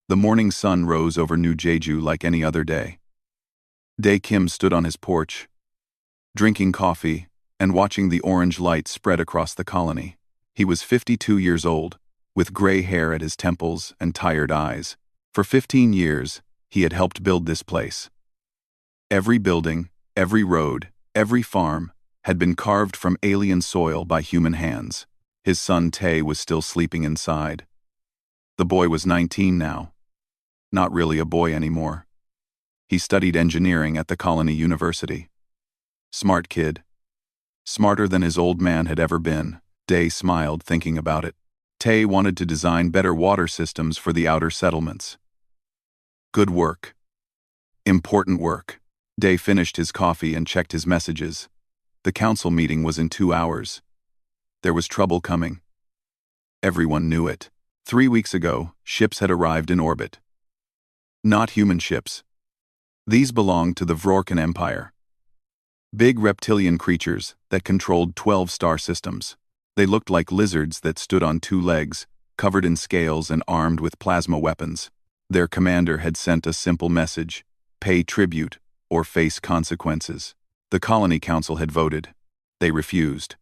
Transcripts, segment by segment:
The morning sun rose over New Jeju like any other day. Dae Kim stood on his porch, drinking coffee and watching the orange light spread across the colony. He was 52 years old, with gray hair at his temples and tired eyes. For 15 years, he had helped build this place. Every building, every road, every farm had been carved from alien soil by human hands. His son Tae was still sleeping inside. The boy was 19 now. Not really a boy anymore. He studied engineering at the Colony University. Smart kid. Smarter than his old man had ever been. Dae smiled thinking about it. Tae wanted to design better water systems for the outer settlements. Good work. Important work. Dae finished his coffee and checked his messages. The council meeting was in 2 hours. There was trouble coming. Everyone knew it. 3 weeks ago, ships had arrived in orbit. Not human ships. These belonged to the Vrorkan Empire. Big reptilian creatures that controlled 12 star systems. They looked like lizards that stood on 2 legs, covered in scales and armed with plasma weapons. Their commander had sent a simple message: pay tribute or face consequences. The Colony Council had voted. They refused.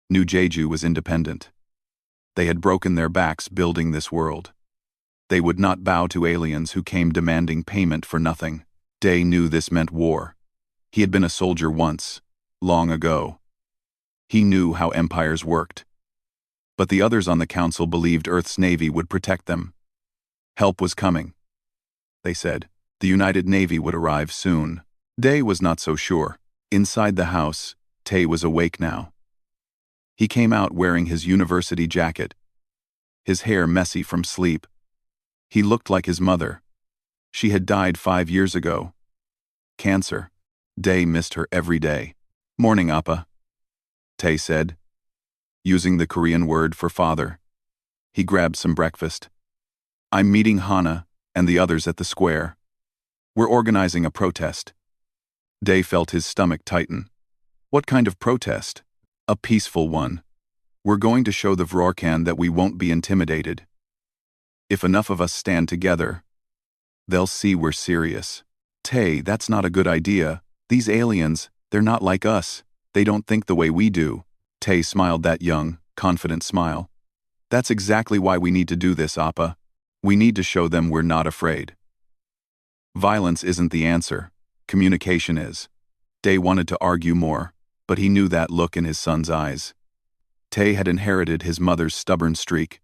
New Jeju was independent. They had broken their backs building this world. They would not bow to aliens who came demanding payment for nothing. Dae knew this meant war. He had been a soldier once, long ago. He knew how empires worked. But the others on the council believed Earth's Navy would protect them. Help was coming. They said the United Navy would arrive soon. Dae was not so sure. Inside the house, Tae was awake now. He came out wearing his university jacket, his hair messy from sleep. He looked like his mother. She had died 5 years ago. Cancer. Dae missed her every day. Morning, Appa, Tae said, using the Korean word for father. He grabbed some breakfast. I'm meeting Hana and the others at the square. We're organizing a protest. Dae felt his stomach tighten. What kind of protest? A peaceful one. We're going to show the Vrorkan that we won't be intimidated. If enough of us stand together, they'll see we're serious. Tae, that's not a good idea. These aliens, they're not like us. They don't think the way we do. Tae smiled that young, confident smile. That's exactly why we need to do this, Appa. We need to show them we're not afraid. Violence isn't the answer. Communication is. Dae wanted to argue more, but he knew that look in his son's eyes. Tae had inherited his mother's stubborn streak.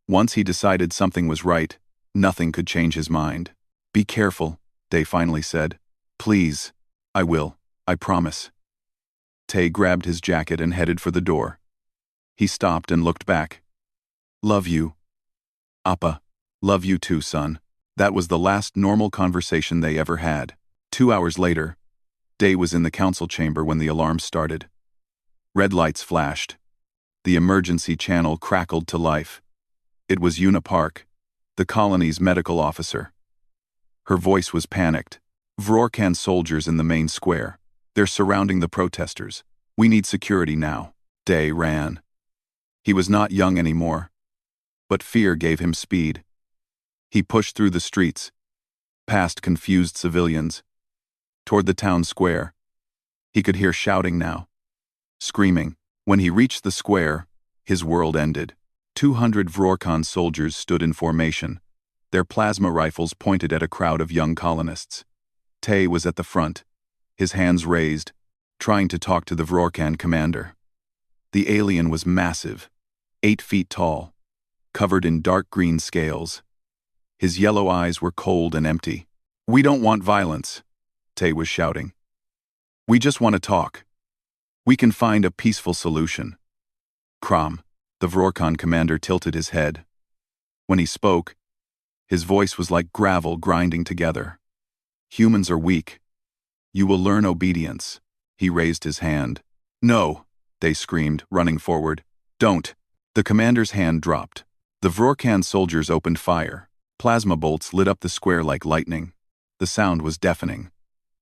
Once he decided something was right, nothing could change his mind. Be careful, Dae finally said. Please. I will. I promise. Tae grabbed his jacket and headed for the door. He stopped and looked back. Love you. Appa. Love you too, son. That was the last normal conversation they ever had. 2 hours later, Dae was in the council chamber when the alarm started. Red lights flashed. The emergency channel crackled to life. It was Una Park, the colony's medical officer. Her voice was panicked. Vrorkan soldiers in the main square. They're surrounding the protesters. We need security now. Dae ran. He was not young anymore, but fear gave him speed. He pushed through the streets, past confused civilians, toward the town square. He could hear shouting now, screaming. When he reached the square, his world ended. 200 Vrorkan soldiers stood in formation, their plasma rifles pointed at a crowd of young colonists. Tae was at the front, his hands raised, trying to talk to the Vrorkan commander. The alien was massive, 8 feet tall, covered in dark green scales. His yellow eyes were cold and empty. We don't want violence, Tae was shouting. We just want to talk. We can find a peaceful solution. Krom, the Vrorkan commander, tilted his head. When he spoke, his voice was like gravel grinding together. Humans are weak. You will learn obedience. He raised his hand. No, they screamed, running forward. Don't. The commander's hand dropped. The Vrorkan soldiers opened fire. Plasma bolts lit up the square like lightning. The sound was deafening.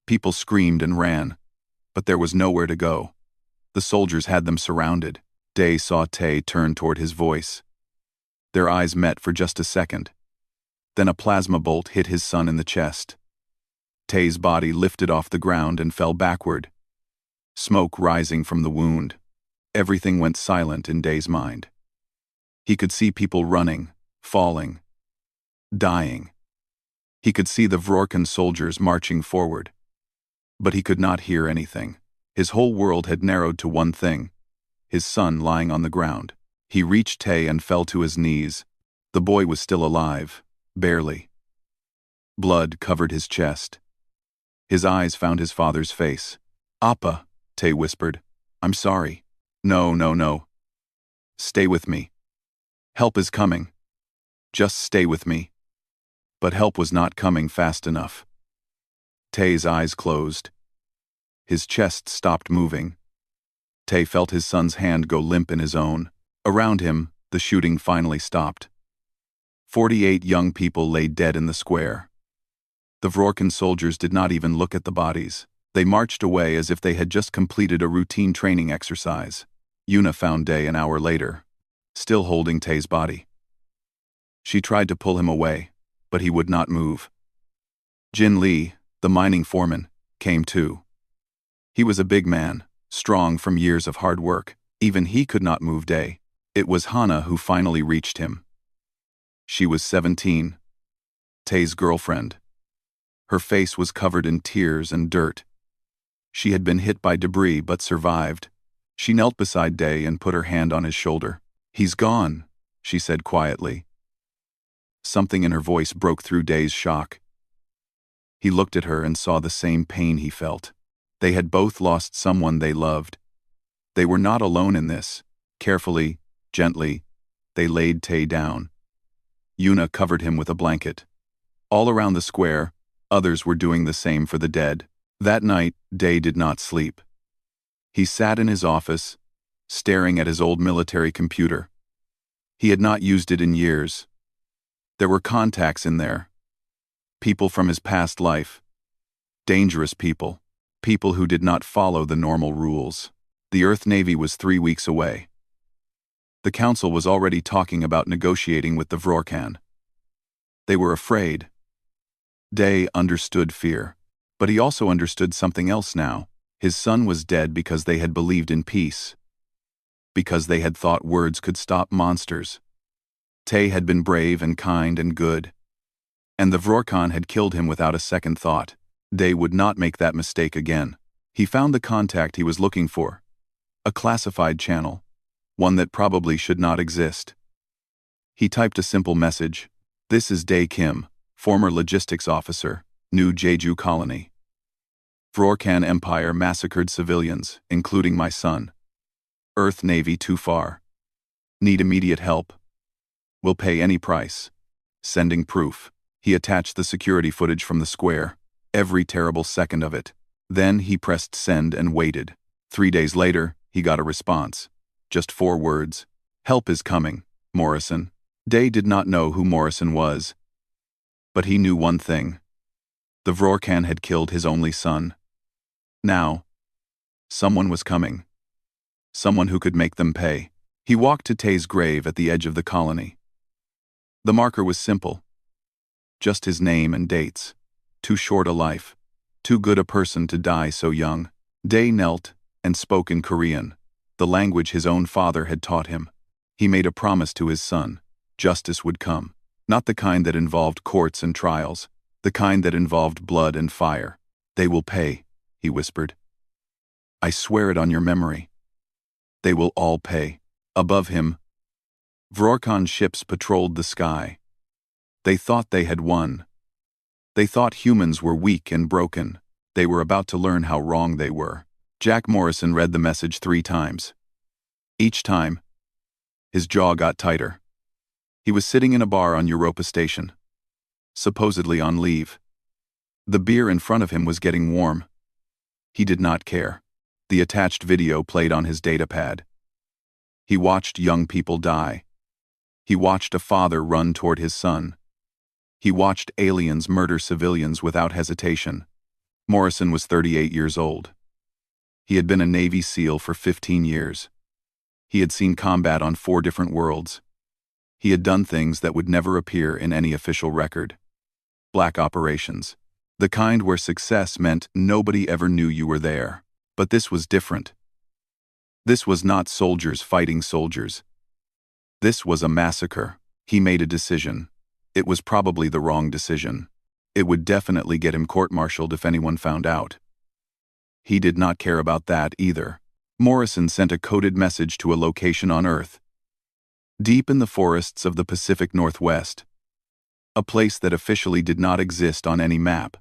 People screamed and ran, but there was nowhere to go. The soldiers had them surrounded. Dae saw Tae turn toward his voice. Their eyes met for just a second. Then a plasma bolt hit his son in the chest. Tay's body lifted off the ground and fell backward, smoke rising from the wound. Everything went silent in Day's mind. He could see people running, falling, dying. He could see the Vrorkan soldiers marching forward. But he could not hear anything. His whole world had narrowed to one thing: his son lying on the ground. He reached Tay and fell to his knees. The boy was still alive, barely. Blood covered his chest. His eyes found his father's face. "Appa," Tay whispered. "I'm sorry." "No, no, no. Stay with me. Help is coming. Just stay with me." But help was not coming fast enough. Tay's eyes closed. His chest stopped moving. Tay felt his son's hand go limp in his own. Around him, the shooting finally stopped. 48 young people lay dead in the square. The Vrorkan soldiers did not even look at the bodies. They marched away as if they had just completed a routine training exercise. Yuna found Day an hour later, still holding Tay's body. She tried to pull him away, but he would not move. Jin Lee, the mining foreman, came too. He was a big man, strong from years of hard work. Even he could not move Day. It was Hana who finally reached him. She was 17, Tay's girlfriend. Her face was covered in tears and dirt. She had been hit by debris but survived. She knelt beside Day and put her hand on his shoulder. "He's gone," she said quietly. Something in her voice broke through Day's shock. He looked at her and saw the same pain he felt. They had both lost someone they loved. They were not alone in this. Carefully, gently, they laid Tay down. Yuna covered him with a blanket. All around the square, others were doing the same for the dead. That night, Day did not sleep. He sat in his office, staring at his old military computer. He had not used it in years. There were contacts in there. People from his past life. Dangerous people. People who did not follow the normal rules. The Earth Navy was 3 weeks away. The Council was already talking about negotiating with the Vrorkan. They were afraid. Day understood fear. But he also understood something else now. His son was dead because they had believed in peace. Because they had thought words could stop monsters. Tay had been brave and kind and good. And the Vrorkan had killed him without a second thought. Day would not make that mistake again. He found the contact he was looking for. A classified channel. One that probably should not exist. He typed a simple message. "This is Day Kim, former logistics officer, New Jeju Colony. Vrorkan Empire massacred civilians, including my son. Earth Navy too far. Need immediate help. Will pay any price. Sending proof." He attached the security footage from the square, every terrible second of it. Then he pressed send and waited. 3 days later, he got a response. Just 4 words. "Help is coming, Morrison." Day did not know who Morrison was. But he knew one thing. The Vrorkan had killed his only son. Now, someone was coming. Someone who could make them pay. He walked to Tay's grave at the edge of the colony. The marker was simple. Just his name and dates. Too short a life. Too good a person to die so young. Day knelt and spoke in Korean, the language his own father had taught him. He made a promise to his son. Justice would come. Not the kind that involved courts and trials. The kind that involved blood and fire. "They will pay," he whispered. "I swear it on your memory. They will all pay." Above him, Vrorkan ships patrolled the sky. They thought they had won. They thought humans were weak and broken. They were about to learn how wrong they were. Jack Morrison read the message 3 times. Each time, his jaw got tighter. He was sitting in a bar on Europa Station, supposedly on leave. The beer in front of him was getting warm. He did not care. The attached video played on his datapad. He watched young people die. He watched a father run toward his son. He watched aliens murder civilians without hesitation. Morrison was 38 years old. He had been a Navy SEAL for 15 years. He had seen combat on 4 different worlds. He had done things that would never appear in any official record. Black operations. The kind where success meant nobody ever knew you were there. But this was different. This was not soldiers fighting soldiers. This was a massacre. He made a decision. It was probably the wrong decision. It would definitely get him court-martialed if anyone found out. He did not care about that either. Morrison sent a coded message to a location on Earth, deep in the forests of the Pacific Northwest, a place that officially did not exist on any map.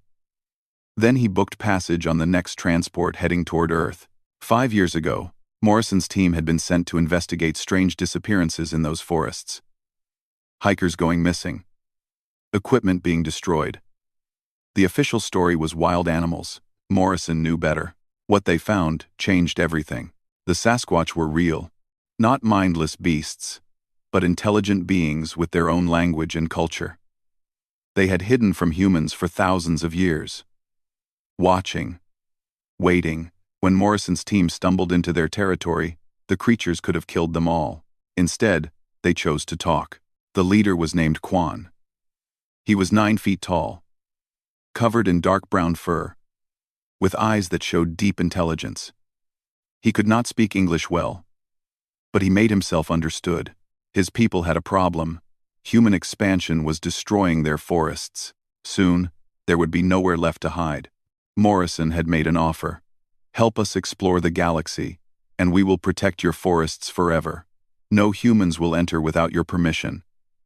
Then he booked passage on the next transport heading toward Earth. 5 years ago, Morrison's team had been sent to investigate strange disappearances in those forests. Hikers going missing. Equipment being destroyed. The official story was wild animals. Morrison knew better. What they found changed everything. The Sasquatch were real. Not mindless beasts, but intelligent beings with their own language and culture. They had hidden from humans for thousands of years. Watching. Waiting. When Morrison's team stumbled into their territory, the creatures could have killed them all. Instead, they chose to talk. The leader was named Quan. He was 9 feet tall, covered in dark brown fur, with eyes that showed deep intelligence. He could not speak English well, but he made himself understood. His people had a problem. Human expansion was destroying their forests. Soon, there would be nowhere left to hide. Morrison had made an offer. Help us explore the galaxy, and we will protect your forests forever. No humans will enter without your permission.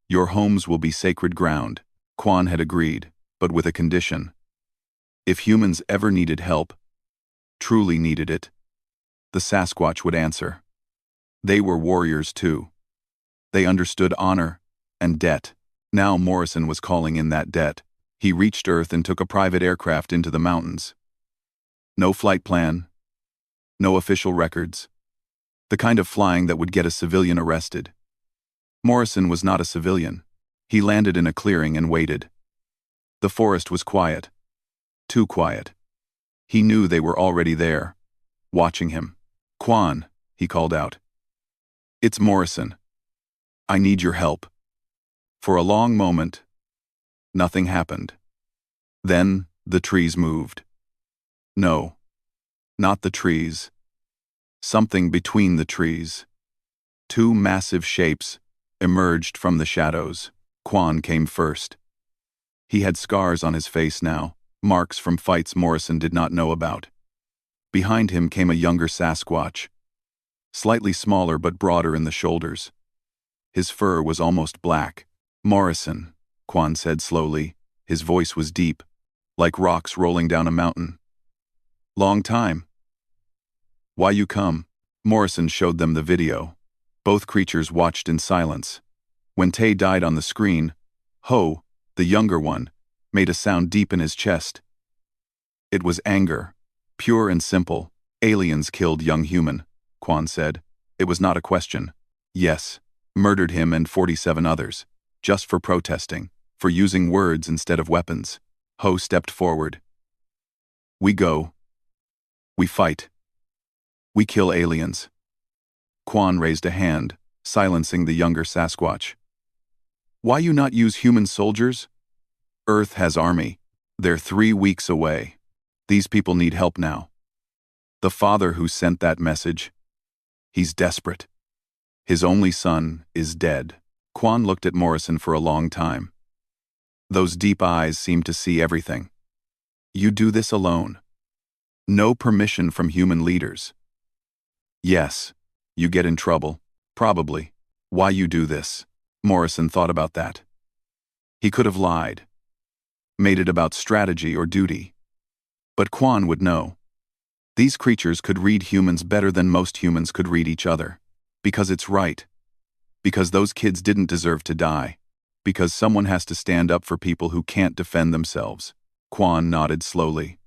Your homes will be sacred ground. Quan had agreed, but with a condition. If humans ever needed help, truly needed it, the Sasquatch would answer. They were warriors too. They understood honor and debt. Now Morrison was calling in that debt. He reached Earth and took a private aircraft into the mountains. No flight plan. No official records. The kind of flying that would get a civilian arrested. Morrison was not a civilian. He landed in a clearing and waited. The forest was quiet. Too quiet. He knew they were already there, watching him. Quan, he called out. It's Morrison. I need your help. For a long moment, nothing happened. Then the trees moved. No, not the trees. Something between the trees. 2 massive shapes emerged from the shadows. Quan came first. He had scars on his face now, marks from fights Morrison did not know about. Behind him came a younger Sasquatch, slightly smaller but broader in the shoulders. His fur was almost black. Morrison, Quan said slowly. His voice was deep, like rocks rolling down a mountain. Long time. Why you come? Morrison showed them the video. Both creatures watched in silence. When Tay died on the screen, Ho, the younger one, made a sound deep in his chest. It was anger, pure and simple. Aliens killed young human, Quan said. It was not a question. Yes, murdered him and 47 others, just for protesting, for using words instead of weapons. Ho stepped forward. We go. We fight. We kill aliens. Quan raised a hand, silencing the younger Sasquatch. Why you not use human soldiers? Earth has army. They're 3 weeks away. These people need help now. The father who sent that message, he's desperate. His only son is dead. Quan looked at Morrison for a long time. Those deep eyes seemed to see everything. You do this alone. No permission from human leaders. Yes, you get in trouble, probably. Why you do this? Morrison thought about that. He could have lied, made it about strategy or duty. But Quan would know. These creatures could read humans better than most humans could read each other. Because it's right. Because those kids didn't deserve to die. Because someone has to stand up for people who can't defend themselves. Quan nodded slowly.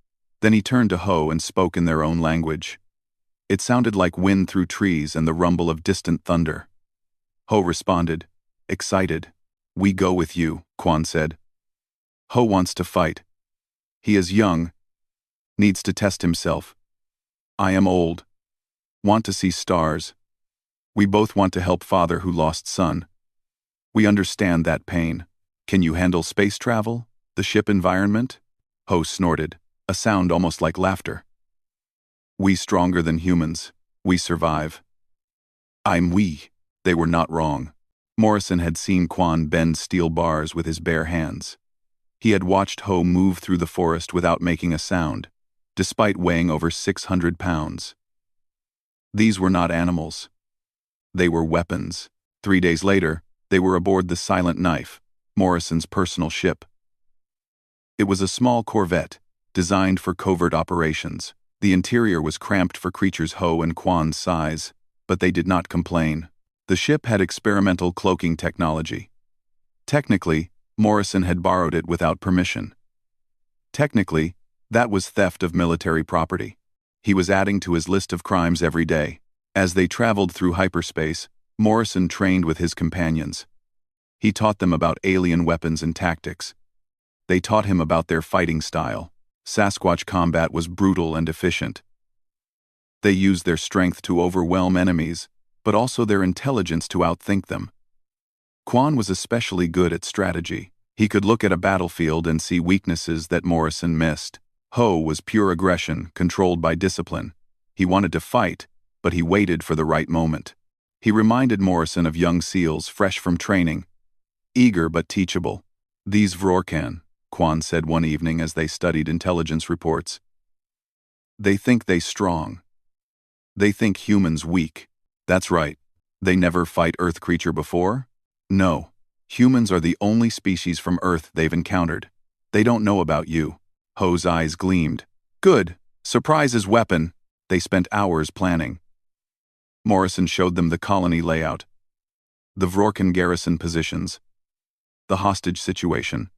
Then he turned to Ho and spoke in their own language. It sounded like wind through trees and the rumble of distant thunder. Ho responded, excited. We go with you, Quan said. Ho wants to fight. He is young, needs to test himself. I am old, want to see stars. We both want to help father who lost son. We understand that pain. Can you handle space travel? The ship environment? Ho snorted, a sound almost like laughter. We stronger than humans. We survive. I'm we. They were not wrong. Morrison had seen Quan bend steel bars with his bare hands. He had watched Ho move through the forest without making a sound, despite weighing over 600 pounds. These were not animals. They were weapons. 3 days later, they were aboard the Silent Knife, Morrison's personal ship. It was a small corvette, designed for covert operations. The interior was cramped for creatures Ho and Quan's size, but they did not complain. The ship had experimental cloaking technology. Technically, Morrison had borrowed it without permission. Technically, that was theft of military property. He was adding to his list of crimes every day. As they traveled through hyperspace, Morrison trained with his companions. He taught them about alien weapons and tactics. They taught him about their fighting style. Sasquatch combat was brutal and efficient. They used their strength to overwhelm enemies, but also their intelligence to outthink them. Quan was especially good at strategy. He could look at a battlefield and see weaknesses that Morrison missed. Ho was pure aggression, controlled by discipline. He wanted to fight, but he waited for the right moment. He reminded Morrison of young seals fresh from training, eager but teachable. These Vrorcan, Quan said one evening as they studied intelligence reports. They think they strong. They think humans weak. That's right. They never fight Earth creature before? No. Humans are the only species from Earth they've encountered. They don't know about you. Ho's eyes gleamed. Good. Surprise his weapon. They spent hours planning. Morrison showed them the colony layout, the Vrorcan garrison positions, the hostage situation.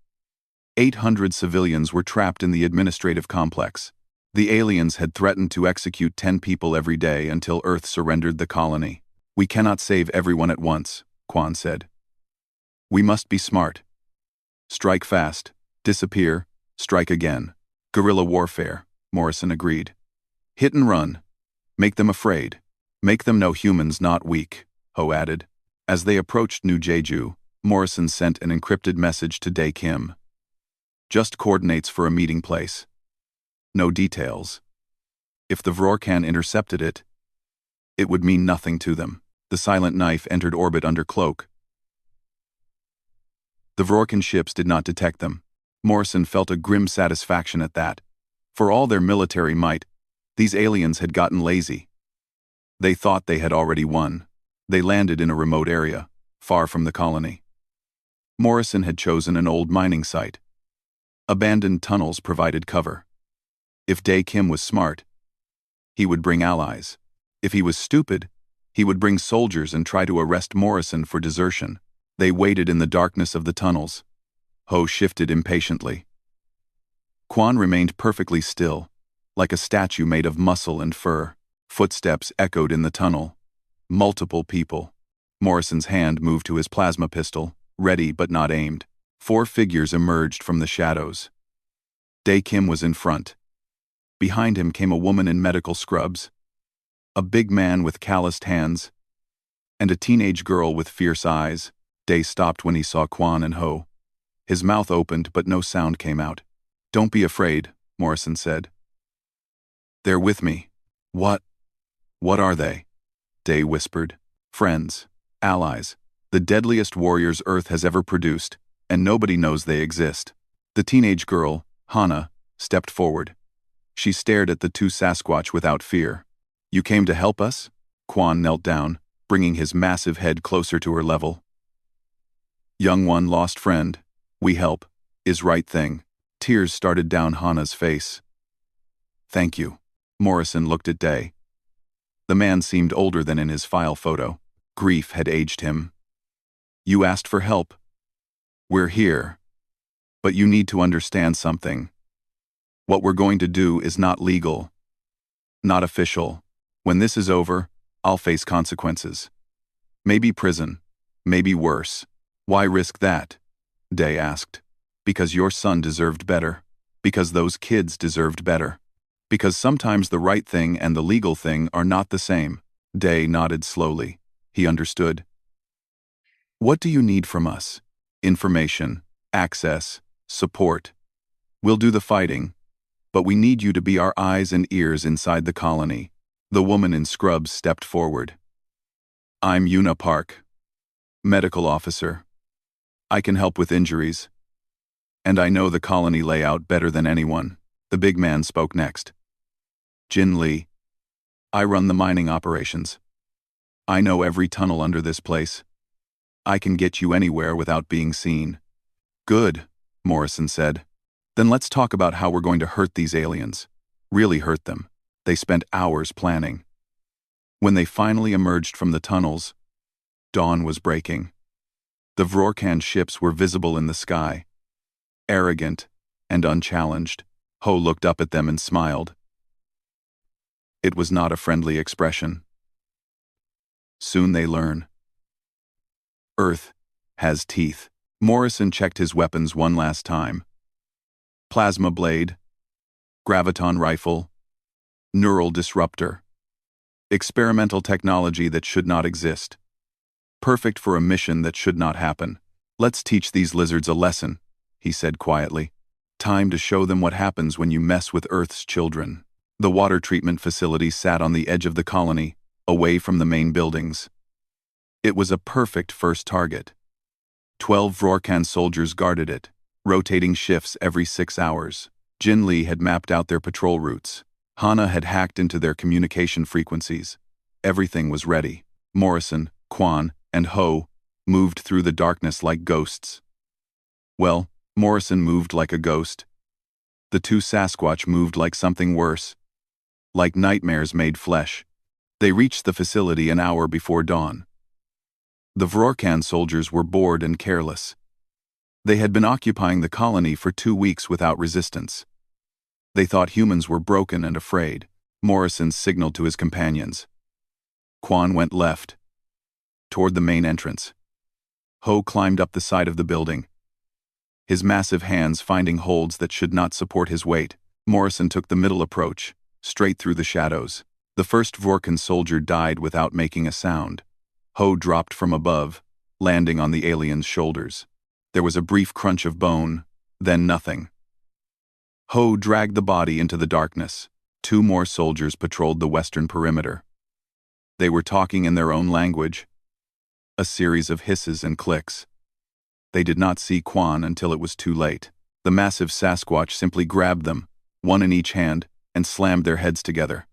800 civilians were trapped in the administrative complex. The aliens had threatened to execute 10 people every day until Earth surrendered the colony. We cannot save everyone at once, Quan said. We must be smart. Strike fast, disappear, strike again. Guerrilla warfare, Morrison agreed. Hit and run. Make them afraid. Make them know humans not weak, Ho added. As they approached New Jeju, Morrison sent an encrypted message to Dae Kim. Just coordinates for a meeting place. No details. If the Vrorcan intercepted it, it would mean nothing to them. The Silent Knife entered orbit under cloak. The Vrorcan ships did not detect them. Morrison felt a grim satisfaction at that. For all their military might, these aliens had gotten lazy. They thought they had already won. They landed in a remote area, far from the colony. Morrison had chosen an old mining site. Abandoned tunnels provided cover. If Dae Kim was smart, he would bring allies. If he was stupid, he would bring soldiers and try to arrest Morrison for desertion. They waited in the darkness of the tunnels. Ho shifted impatiently. Quan remained perfectly still, like a statue made of muscle and fur. Footsteps echoed in the tunnel. Multiple people. Morrison's hand moved to his plasma pistol, ready but not aimed. 4 figures emerged from the shadows. Dae Kim was in front. Behind him came a woman in medical scrubs, a big man with calloused hands, and a teenage girl with fierce eyes. Dae stopped when he saw Quan and Ho. His mouth opened, but no sound came out. Don't be afraid, Morrison said. They're with me. What are they? Dae whispered. Friends, allies, the deadliest warriors Earth has ever produced, and nobody knows they exist. The teenage girl, Hana, stepped forward. She stared at the 2 Sasquatch without fear. You came to help us? Quan knelt down, bringing his massive head closer to her level. Young one, lost friend. We help. Is right thing. Tears started down Hana's face. Thank you. Morrison looked at Dae. The man seemed older than in his file photo. Grief had aged him. You asked for help. We're here. But you need to understand something. What we're going to do is not legal. Not official. When this is over, I'll face consequences. Maybe prison. Maybe worse. Why risk that? Dae asked. Because your son deserved better. Because those kids deserved better. Because sometimes the right thing and the legal thing are not the same. Dae nodded slowly. He understood. What do you need from us? Information, access, support. We'll do the fighting, but we need you to be our eyes and ears inside the colony. The woman in scrubs stepped forward. I'm Yuna Park, medical officer. I can help with injuries. And I know the colony layout better than anyone. The big man spoke next. Jin Lee. I run the mining operations. I know every tunnel under this place. I can get you anywhere without being seen. Good, Morrison said. Then let's talk about how we're going to hurt these aliens. Really hurt them. They spent hours planning. When they finally emerged from the tunnels, dawn was breaking. The Vrorkan ships were visible in the sky. Arrogant and unchallenged, Ho looked up at them and smiled. It was not a friendly expression. Soon they learn. Earth has teeth. Morrison checked his weapons one last time. Plasma blade, graviton rifle, neural disruptor. Experimental technology that should not exist. Perfect for a mission that should not happen. Let's teach these lizards a lesson, he said quietly. Time to show them what happens when you mess with Earth's children. The water treatment facility sat on the edge of the colony, away from the main buildings. It was a perfect first target. 12 Vrorkan soldiers guarded it, rotating shifts every 6 hours. Jin Lee had mapped out their patrol routes. Hana had hacked into their communication frequencies. Everything was ready. Morrison, Quan, and Ho moved through the darkness like ghosts. Well, Morrison moved like a ghost. The two Sasquatch moved like something worse. Like nightmares made flesh. They reached the facility an hour before dawn. The Vrorkan soldiers were bored and careless. They had been occupying the colony for 2 weeks without resistance. They thought humans were broken and afraid. Morrison signaled to his companions. Quan went left, toward the main entrance. Ho climbed up the side of the building, his massive hands finding holds that should not support his weight. Morrison took the middle approach, straight through the shadows. The first Vrorkan soldier died without making a sound. Ho dropped from above, landing on the alien's shoulders. There was a brief crunch of bone, then nothing. Ho dragged the body into the darkness. 2 more soldiers patrolled the western perimeter. They were talking in their own language. A series of hisses and clicks. They did not see Quan until it was too late. The massive Sasquatch simply grabbed them, one in each hand, and slammed their heads together.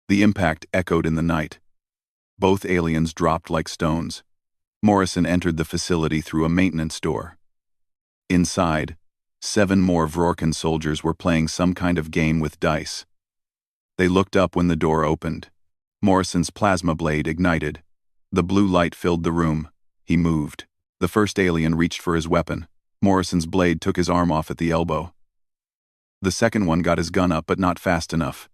The impact echoed in the night. Both aliens dropped like stones. Morrison entered the facility through a maintenance door. Inside, 7 more Vrorkan soldiers were playing some kind of game with dice. They looked up when the door opened. Morrison's plasma blade ignited. The blue light filled the room. He moved. The first alien reached for his weapon. Morrison's blade took his arm off at the elbow. The second one got his gun up, but not fast enough.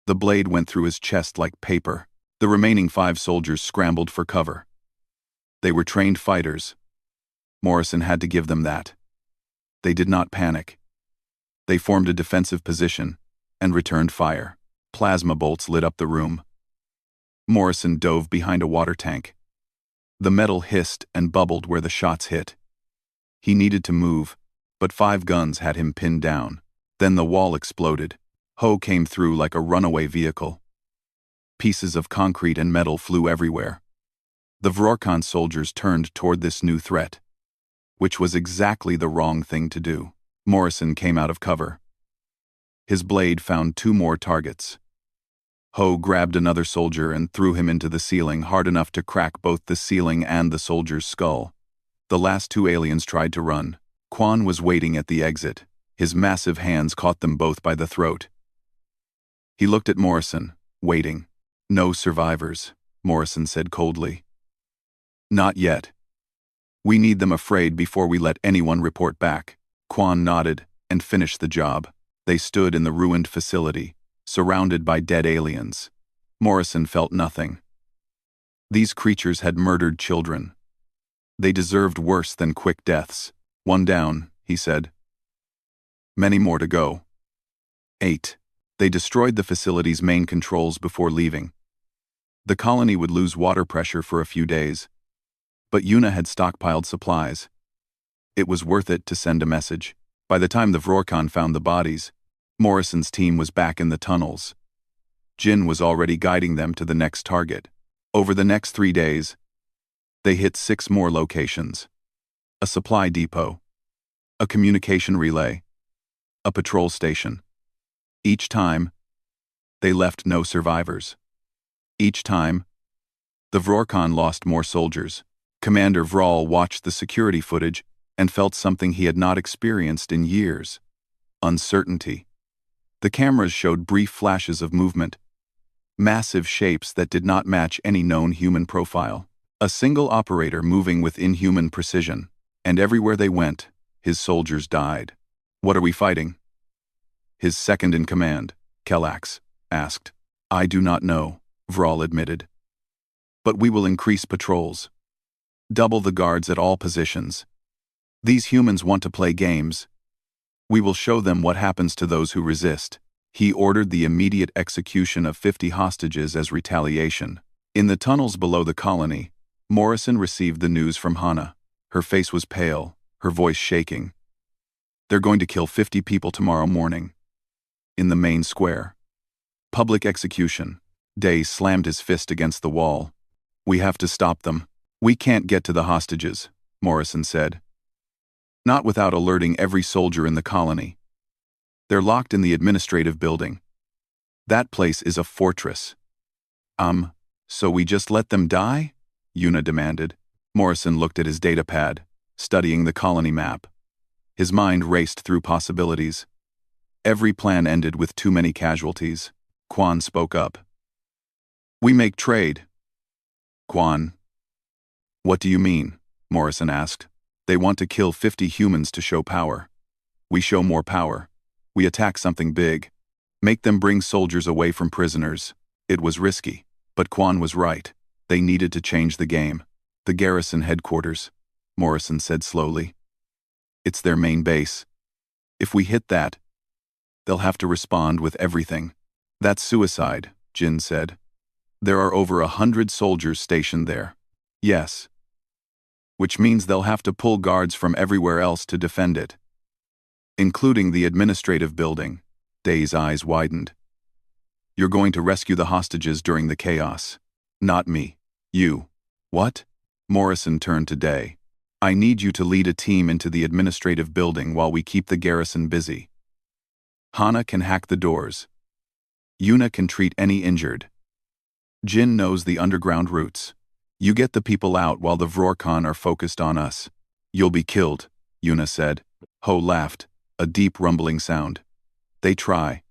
The blade went through his chest like paper. The remaining 5 soldiers scrambled for cover. They were trained fighters. Morrison had to give them that. They did not panic. They formed a defensive position and returned fire. Plasma bolts lit up the room. Morrison dove behind a water tank. The metal hissed and bubbled where the shots hit. He needed to move, but 5 guns had him pinned down. Then the wall exploded. Ho came through like a runaway vehicle. Pieces of concrete and metal flew everywhere. The Vrorkan soldiers turned toward this new threat, which was exactly the wrong thing to do. Morrison came out of cover. His blade found 2 more targets. Ho grabbed another soldier and threw him into the ceiling hard enough to crack both the ceiling and the soldier's skull. The last 2 aliens tried to run. Quan was waiting at the exit. His massive hands caught them both by the throat. He looked at Morrison, waiting. No survivors, Morrison said coldly. Not yet. We need them afraid before we let anyone report back. Quan nodded and finished the job. They stood in the ruined facility, surrounded by dead aliens. Morrison felt nothing. These creatures had murdered children. They deserved worse than quick deaths. 1 down, he said. Many more to go. 8. They destroyed the facility's main controls before leaving. The colony would lose water pressure for a few days, But Yuna had stockpiled supplies. It was worth it to send a message. By the time the Vrorkon found the bodies, Morrison's team was back in the tunnels. Jin was already guiding them to the next target. Over the next 3 days, they hit 6 more locations. A supply depot, a communication relay, a patrol station. Each time, they left no survivors. Each time, the Vrorkon lost more soldiers. Commander Vral watched the security footage and felt something he had not experienced in years: uncertainty. The cameras showed brief flashes of movement, massive shapes that did not match any known human profile. A single operator moving with inhuman precision, and everywhere they went, his soldiers died. "What are we fighting?" His second-in-command, Kellax, asked. "I do not know," Vral admitted. "But we will increase patrols. Double the guards at all positions. These humans want to play games. We will show them what happens to those who resist." He ordered the immediate execution of 50 hostages as retaliation. In the tunnels below the colony, Morrison received the news from Hana. Her face was pale, her voice shaking. "They're going to kill 50 people tomorrow morning. In the main square. Public execution." Day slammed his fist against the wall. "We have to stop them." "We can't get to the hostages," Morrison said. "Not without alerting every soldier in the colony. They're locked in the administrative building. That place is a fortress." So we just let them die?" Yuna demanded. Morrison looked at his datapad, studying the colony map. His mind raced through possibilities. Every plan ended with too many casualties. Quan spoke up. "We make trade." "Quan." "What do you mean?" Morrison asked. "They want to kill 50 humans to show power. We show more power. We attack something big. Make them bring soldiers away from prisoners." It was risky, but Quan was right. They needed to change the game. "The garrison headquarters," Morrison said slowly. "It's their main base. If we hit that, they'll have to respond with everything." "That's suicide," Jin said. "There are over 100 soldiers stationed there." "Yes. Which means they'll have to pull guards from everywhere else to defend it. Including the administrative building." Day's eyes widened. "You're going to rescue the hostages during the chaos." "Not me. You." "What?" Morrison turned to Day. "I need you to lead a team into the administrative building while we keep the garrison busy. Hana can hack the doors. Yuna can treat any injured. Jin knows the underground routes. You get the people out while the Vrorkon are focused on us." "You'll be killed," Yuna said. Ho laughed, a deep rumbling sound. "They try.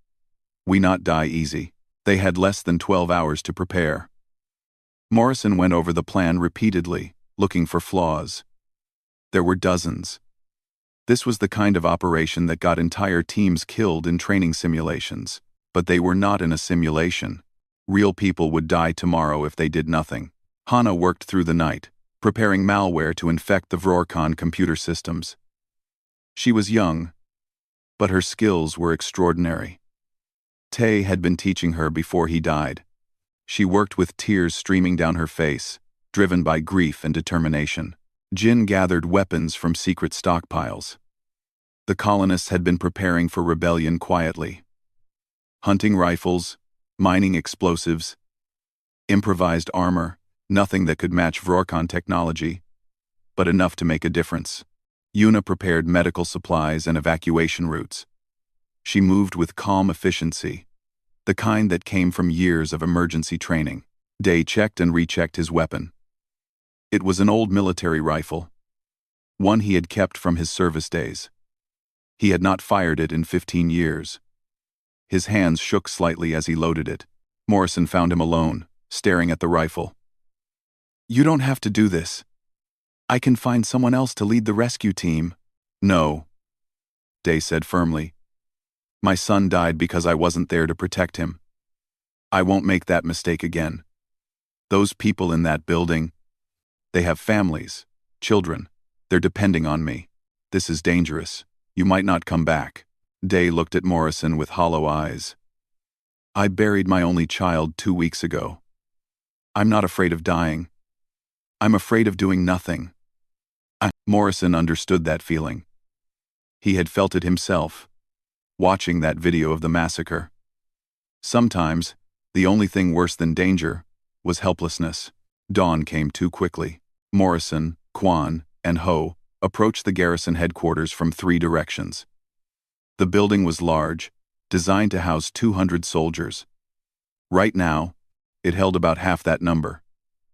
We not die easy." They had less than 12 hours to prepare. Morrison went over the plan repeatedly, looking for flaws. There were dozens. This was the kind of operation that got entire teams killed in training simulations. But they were not in a simulation. Real people would die tomorrow if they did nothing. Hana worked through the night, preparing malware to infect the Vrorkon computer systems. She was young, but her skills were extraordinary. Tay had been teaching her before he died. She worked with tears streaming down her face, driven by grief and determination. Jin gathered weapons from secret stockpiles. The colonists had been preparing for rebellion quietly. Hunting rifles, mining explosives, improvised armor, nothing that could match Vrorkon technology, but enough to make a difference. Yuna prepared medical supplies and evacuation routes. She moved with calm efficiency, the kind that came from years of emergency training. Day checked and rechecked his weapon. It was an old military rifle, one he had kept from his service days. He had not fired it in 15 years. His hands shook slightly as he loaded it. Morrison found him alone, staring at the rifle. "You don't have to do this. I can find someone else to lead the rescue team." "No," Day said firmly. "My son died because I wasn't there to protect him. I won't make that mistake again. Those people in that building, they have families, children. They're depending on me. This is dangerous. You might not come back." Day looked at Morrison with hollow eyes. "I buried my only child 2 weeks ago. I'm not afraid of dying. I'm afraid of doing nothing. Morrison understood that feeling. He had felt it himself, watching that video of the massacre. Sometimes, the only thing worse than danger was helplessness. Dawn came too quickly. Morrison, Quan, and Ho approached the garrison headquarters from 3 directions. The building was large, designed to house 200 soldiers. Right now, it held about half that number.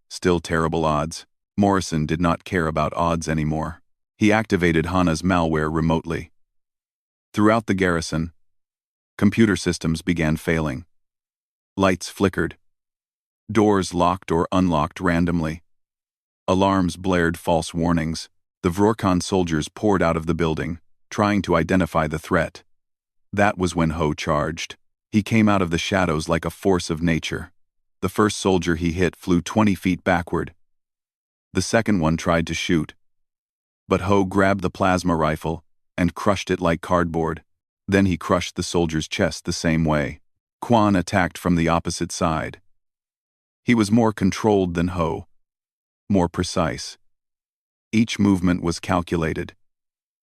Still terrible odds. Morrison did not care about odds anymore. He activated Hana's malware remotely. Throughout the garrison, computer systems began failing. Lights flickered. Doors locked or unlocked randomly. Alarms blared false warnings. The Vrorkon soldiers poured out of the building, trying to identify the threat. That was when Ho charged. He came out of the shadows like a force of nature. The first soldier he hit flew 20 feet backward. The second one tried to shoot, but Ho grabbed the plasma rifle and crushed it like cardboard. Then he crushed the soldier's chest the same way. Quan attacked from the opposite side. He was more controlled than Ho, more precise. Each movement was calculated.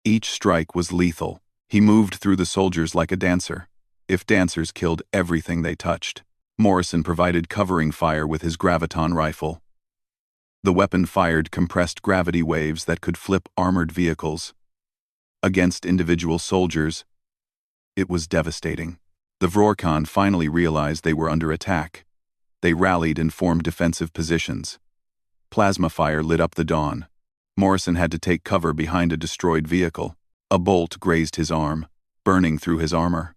Each strike was lethal. He moved through the soldiers like a dancer. If dancers killed everything they touched. Morrison provided covering fire with his graviton rifle. The weapon fired compressed gravity waves that could flip armored vehicles. Against individual soldiers, it was devastating. The Vrorkon finally realized they were under attack. They rallied and formed defensive positions. Plasma fire lit up the dawn. Morrison had to take cover behind a destroyed vehicle. A bolt grazed his arm, burning through his armor.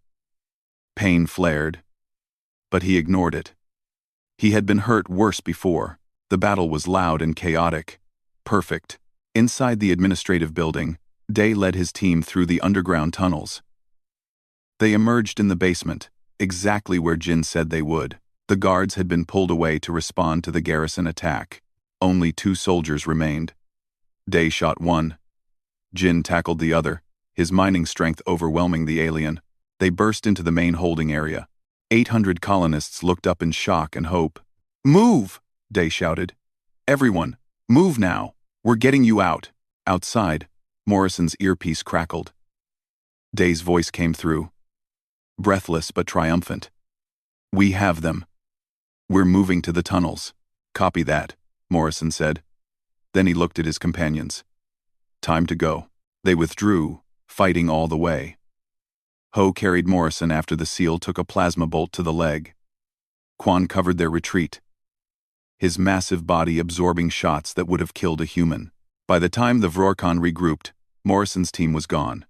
Pain flared, but he ignored it. He had been hurt worse before. The battle was loud and chaotic. Perfect. Inside the administrative building, Day led his team through the underground tunnels. They emerged in the basement, exactly where Jin said they would. The guards had been pulled away to respond to the garrison attack. Only 2 soldiers remained. Day shot one. Jin tackled the other, his mining strength overwhelming the alien. They burst into the main holding area. 800 colonists looked up in shock and hope. "Move!" Day shouted. "Everyone, move now! We're getting you out!" Outside, Morrison's earpiece crackled. Day's voice came through, breathless but triumphant. "We have them. We're moving to the tunnels." "Copy that," Morrison said. Then he looked at his companions. "Time to go." They withdrew, fighting all the way. Ho carried Morrison after the SEAL took a plasma bolt to the leg. Quan covered their retreat, his massive body absorbing shots that would have killed a human. By the time the Vrorkon regrouped, Morrison's team was gone.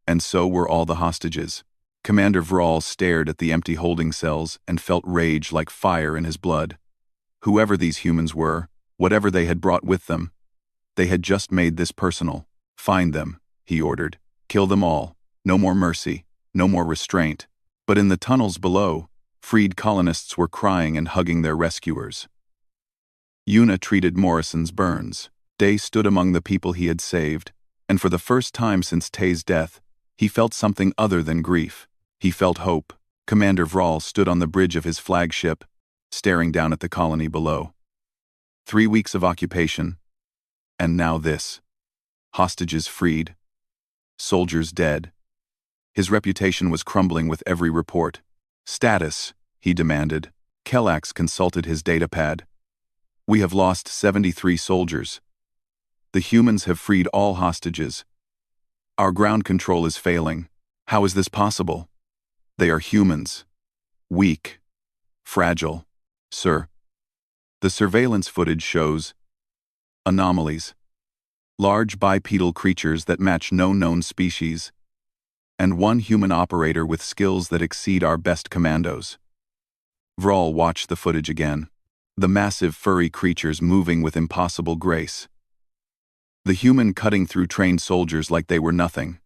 And so were all the hostages. Commander Vral stared at the empty holding cells and felt rage like fire in his blood. Whoever these humans were, whatever they had brought with them, they had just made this personal. "Find them," he ordered. "Kill them all. No more mercy, no more restraint." But in the tunnels below, freed colonists were crying and hugging their rescuers. Yuna treated Morrison's burns. Day stood among the people he had saved, and for the first time since Tay's death, he felt something other than grief. He felt hope. Commander Vral stood on the bridge of his flagship, staring down at the colony below. 3 weeks of occupation, and now this. Hostages freed. Soldiers dead. His reputation was crumbling with every report. "Status," he demanded. Kellax consulted his datapad. "We have lost 73 soldiers. The humans have freed all hostages. Our ground control is failing. How is this possible? They are humans. Weak. Fragile. Sir." The surveillance footage shows anomalies. Large bipedal creatures that match no known species, and one human operator with skills that exceed our best commandos. Vral watched the footage again. The massive furry creatures moving with impossible grace. The human cutting through trained soldiers like they were nothing.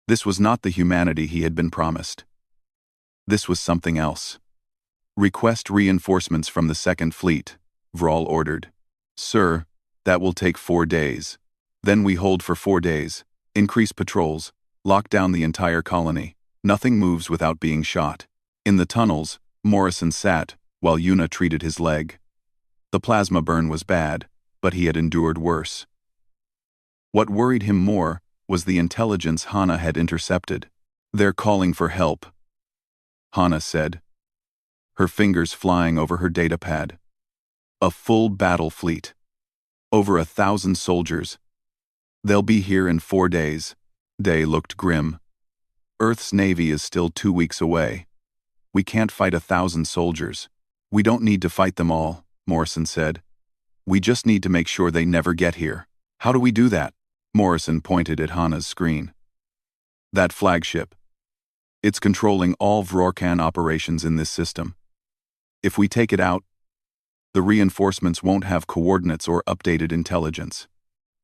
This was not the humanity he had been promised. This was something else. "Request reinforcements from the Second Fleet," Vral ordered. "Sir, that will take 4 days. Then we hold for 4 days, increase patrols, lock down the entire colony. Nothing moves without being shot." In the tunnels, Morrison sat, while Yuna treated his leg. The plasma burn was bad, but he had endured worse. What worried him more was the intelligence Hana had intercepted. "They're calling for help," Hana said, her fingers flying over her datapad. "A full battle fleet. Over 1,000 soldiers. They'll be here in 4 days." Day looked grim. "Earth's navy is still 2 weeks away. We can't fight 1,000 soldiers." "We don't need to fight them all," Morrison said. "We just need to make sure they never get here." "How do we do that?" Morrison pointed at Hana's screen. "That flagship. It's controlling all Vrorcan operations in this system. If we take it out, the reinforcements won't have coordinates or updated intelligence.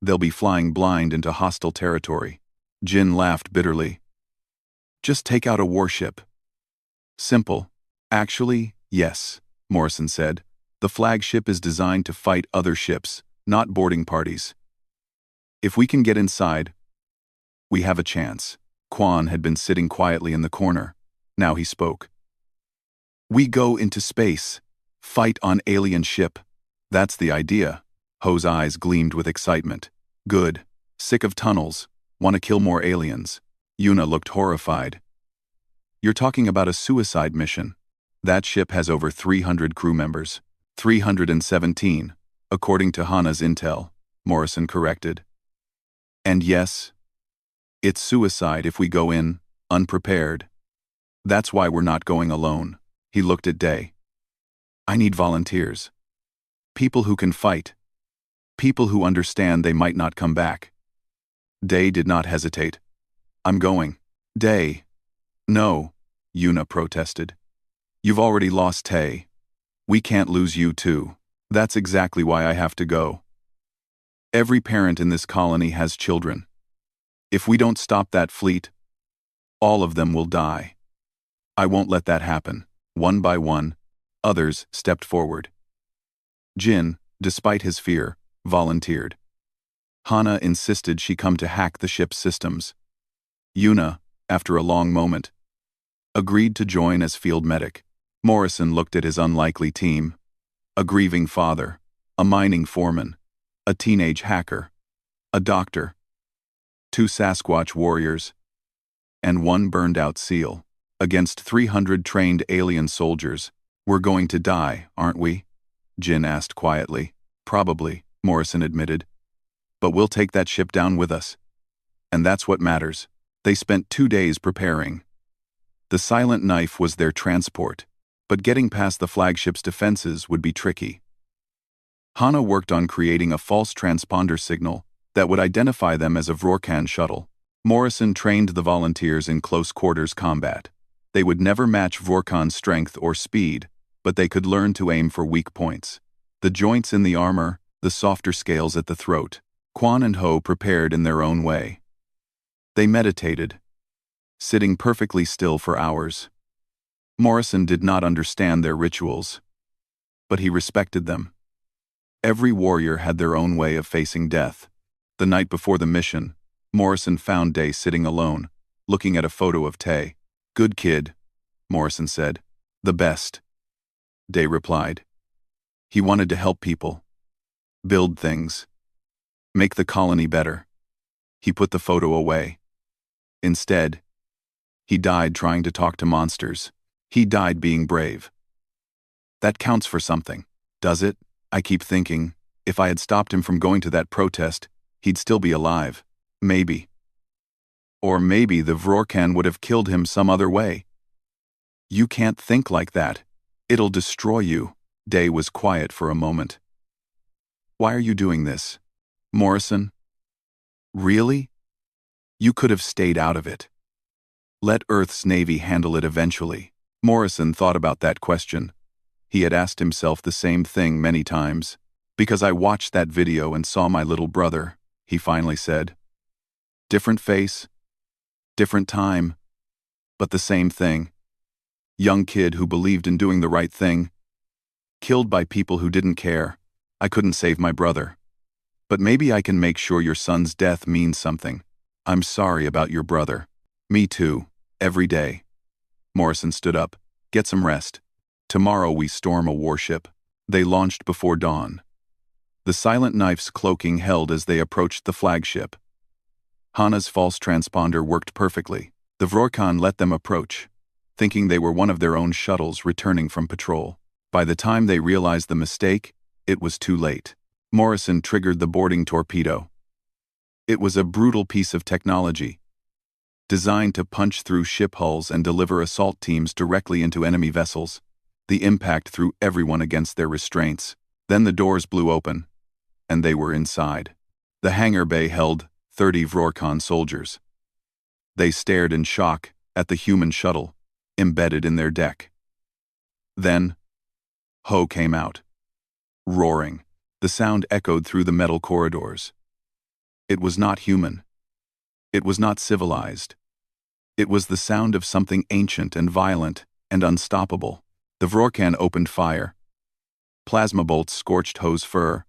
They'll be flying blind into hostile territory." Jin laughed bitterly. "Just take out a warship." "Simple." "Actually, yes," Morrison said. "The flagship is designed to fight other ships, not boarding parties. If we can get inside, we have a chance." Quan had been sitting quietly in the corner. Now he spoke. "We go into space. Fight on alien ship. That's the idea." Ho's eyes gleamed with excitement. "Good. Sick of tunnels. Want to kill more aliens." Yuna looked horrified. "You're talking about a suicide mission. That ship has over 300 crew members." 317, according to Hana's intel, Morrison corrected. "And yes, it's suicide if we go in unprepared. That's why we're not going alone." He looked at Day. "I need volunteers. People who can fight. People who understand they might not come back." Day did not hesitate. "I'm going." "Day." "No," Yuna protested. "You've already lost Tay. We can't lose you too." "That's exactly why I have to go. Every parent in this colony has children. If we don't stop that fleet, all of them will die. I won't let that happen." One by one, others stepped forward. Jin, despite his fear, volunteered. Hana insisted she come to hack the ship's systems. Yuna, after a long moment, agreed to join as field medic. Morrison looked at his unlikely team. A grieving father, a mining foreman, a teenage hacker, a doctor, 2 Sasquatch warriors, and 1 burned-out SEAL. Against 300 trained alien soldiers. "We're going to die, aren't we?" Jin asked quietly. "Probably," Morrison admitted. "But we'll take that ship down with us. And that's what matters." They spent 2 days preparing. The silent knife was their transport, but getting past the flagship's defenses would be tricky. Hana worked on creating a false transponder signal that would identify them as a Vrorcan shuttle. Morrison trained the volunteers in close-quarters combat. They would never match Vrorcan's strength or speed, but they could learn to aim for weak points. The joints in the armor, the softer scales at the throat. Quan and Ho prepared in their own way. They meditated, sitting perfectly still for hours. Morrison did not understand their rituals, but he respected them. Every warrior had their own way of facing death. The night before the mission, Morrison found Day sitting alone, looking at a photo of Tay. "Good kid," Morrison said. "The best," Day replied. He wanted to help people, build things, make the colony better. He put the photo away. Instead, he died trying to talk to monsters. He died being brave. That counts for something, does it? I keep thinking, if I had stopped him from going to that protest, he'd still be alive. Maybe. Or maybe the Vrorcan would have killed him some other way. You can't think like that. It'll destroy you. Day was quiet for a moment. Why are you doing this, Morrison? Really? You could have stayed out of it. Let Earth's Navy handle it eventually. Morrison thought about that question. He had asked himself the same thing many times. Because I watched that video and saw my little brother, he finally said. Different face, different time, but the same thing. Young kid who believed in doing the right thing. Killed by people who didn't care. I couldn't save my brother. But maybe I can make sure your son's death means something. I'm sorry about your brother. Me too, every day. Morrison stood up. Get some rest. Tomorrow we storm a warship. They launched before dawn. the silent knives cloaking held as they approached the flagship. Hana's false transponder worked perfectly. The Vorkon let them approach, thinking they were one of their own shuttles returning from patrol. By the time they realized the mistake, it was too late. Morrison triggered the boarding torpedo. It was a brutal piece of technology, designed to punch through ship hulls and deliver assault teams directly into enemy vessels. The impact threw everyone against their restraints. Then the doors blew open, and they were inside. The hangar bay held 30 Vorkon soldiers. They stared in shock at the human shuttle, embedded in their deck. Then, Ho came out, roaring. The sound echoed through the metal corridors. It was not human. It was not civilized. It was the sound of something ancient and violent and unstoppable. The Vorkon opened fire. Plasma bolts scorched Ho's fur,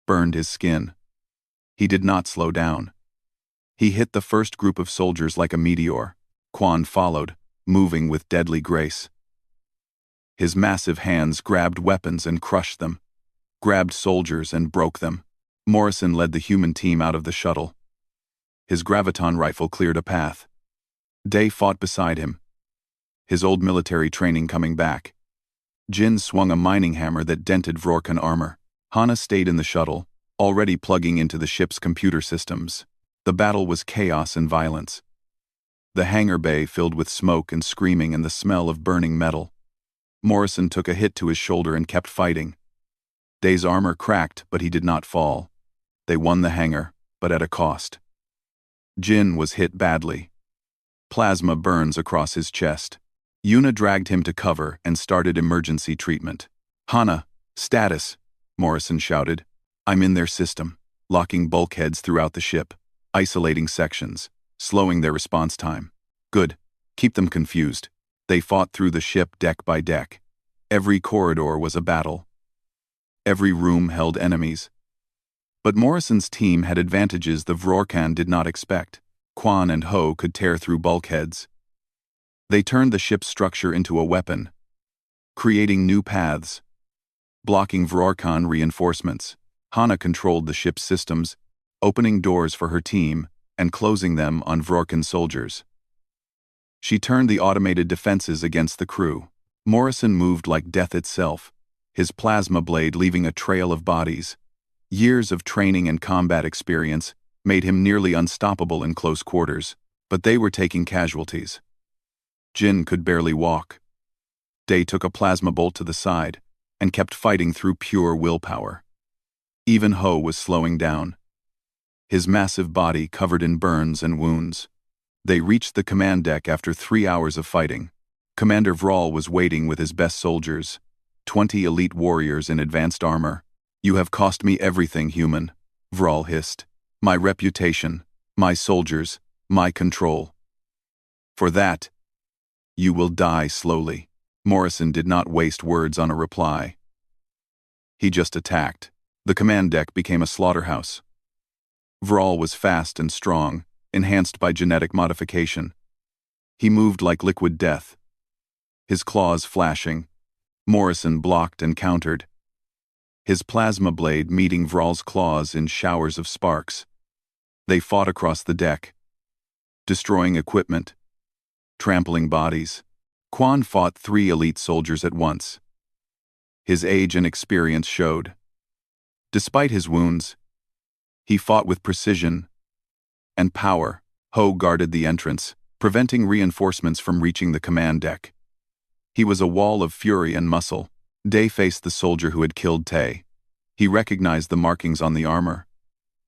burned his skin. He did not slow down. He hit the first group of soldiers like a meteor. Quan followed, moving with deadly grace. His massive hands grabbed weapons and crushed them, grabbed soldiers and broke them. Morrison led the human team out of the shuttle. His graviton rifle cleared a path. Day fought beside him, his old military training coming back. Jin swung a mining hammer that dented Vorkon armor. Hana stayed in the shuttle, already plugging into the ship's computer systems. The battle was chaos and violence. The hangar bay filled with smoke and screaming and the smell of burning metal. Morrison took a hit to his shoulder and kept fighting. Day's armor cracked, but he did not fall. They won the hangar, but at a cost. Jin was hit badly. Plasma burns across his chest. Yuna dragged him to cover and started emergency treatment. Hana, status, Morrison shouted. I'm in their system, locking bulkheads throughout the ship, isolating sections, slowing their response time. Good, keep them confused. They fought through the ship deck by deck. Every corridor was a battle. Every room held enemies. But Morrison's team had advantages the Vorkon did not expect. Quan and Ho could tear through bulkheads. They turned the ship's structure into a weapon, creating new paths, blocking Vorkon reinforcements. Hana controlled the ship's systems, opening doors for her team and closing them on Vorkon soldiers. She turned the automated defenses against the crew. Morrison moved like death itself, his plasma blade leaving a trail of bodies. Years of training and combat experience made him nearly unstoppable in close quarters, but they were taking casualties. Jin could barely walk. Day took a plasma bolt to the side and kept fighting through pure willpower. Even Ho was slowing down, his massive body covered in burns and wounds. They reached the command deck after 3 hours of fighting. Commander Vral was waiting with his best soldiers, 20 elite warriors in advanced armor. You have cost me everything, human, Vral hissed. My reputation, my soldiers, my control. For that, you will die slowly. Morrison did not waste words on a reply. He just attacked. The command deck became a slaughterhouse. Vral was fast and strong, enhanced by genetic modification. He moved like liquid death, his claws flashing. Morrison blocked and countered, his plasma blade meeting Vral's claws in showers of sparks. They fought across the deck, destroying equipment, trampling bodies. Quan fought 3 elite soldiers at once. His age and experience showed. Despite his wounds, he fought with precision and power. Ho guarded the entrance, preventing reinforcements from reaching the command deck. He was a wall of fury and muscle. Day faced the soldier who had killed Tay. He recognized the markings on the armor.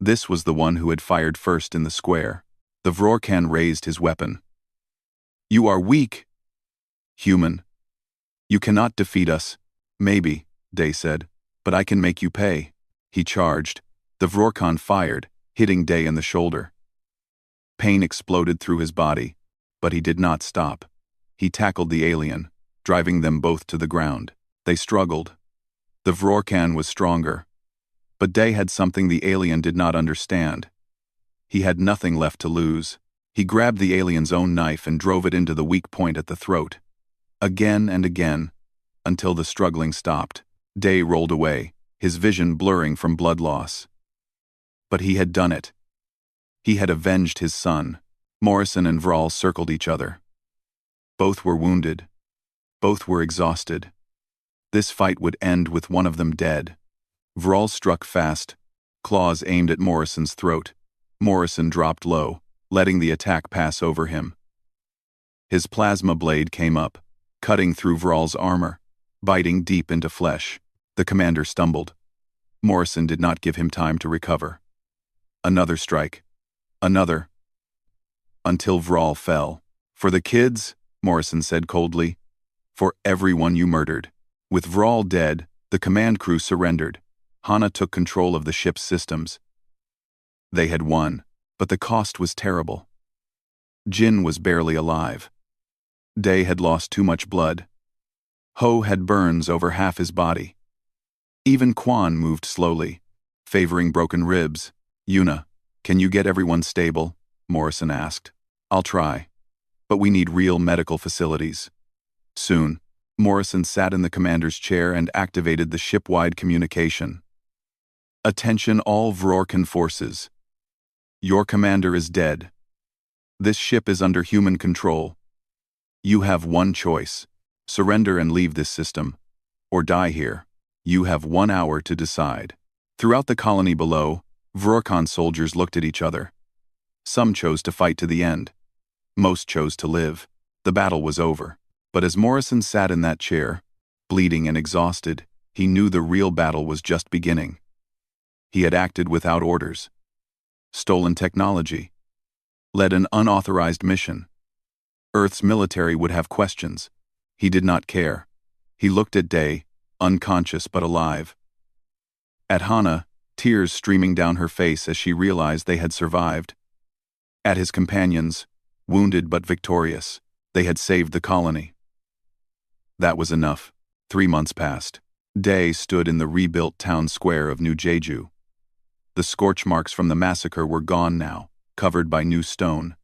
This was the one who had fired first in the square. The Vorkon raised his weapon. You are weak, human. You cannot defeat us. Maybe, Day said, but I can make you pay. He charged. The Vorkon fired, hitting Day in the shoulder. Pain exploded through his body, but he did not stop. He tackled the alien, driving them both to the ground. They struggled. The Vorkon was stronger, but Day had something the alien did not understand. He had nothing left to lose. He grabbed the alien's own knife and drove it into the weak point at the throat. Again and again, until the struggling stopped. Day rolled away, his vision blurring from blood loss. But he had done it. He had avenged his son. Morrison and Vral circled each other. Both were wounded. Both were exhausted. This fight would end with one of them dead. Vral struck fast, claws aimed at Morrison's throat. Morrison dropped low, letting the attack pass over him. His plasma blade came up, cutting through Vral's armor, biting deep into flesh. The commander stumbled. Morrison did not give him time to recover. Another strike. Another. Until Vral fell. "For the kids," Morrison said coldly. "For everyone you murdered." With Vral dead, the command crew surrendered. Hana took control of the ship's systems. They had won, but the cost was terrible. Jin was barely alive. Day had lost too much blood. Ho had burns over half his body. Even Quan moved slowly, favoring broken ribs. "Yuna, can you get everyone stable?" Morrison asked. "I'll try. But we need real medical facilities." Soon, Morrison sat in the commander's chair and activated the ship-wide communication. "Attention all Vrorkan forces. Your commander is dead. This ship is under human control. You have one choice. Surrender and leave this system, or die here. You have 1 hour to decide." Throughout the colony below, Vrorkan soldiers looked at each other. Some chose to fight to the end. Most chose to live. The battle was over. But as Morrison sat in that chair, bleeding and exhausted, he knew the real battle was just beginning. He had acted without orders, stolen technology, led an unauthorized mission. Earth's military would have questions. He did not care. He looked at Day, unconscious but alive. At Hana, tears streaming down her face as she realized they had survived. At his companions, wounded but victorious, they had saved the colony. That was enough. 3 months passed. Day stood in the rebuilt town square of New Jeju. The scorch marks from the massacre were gone now, covered by new stone.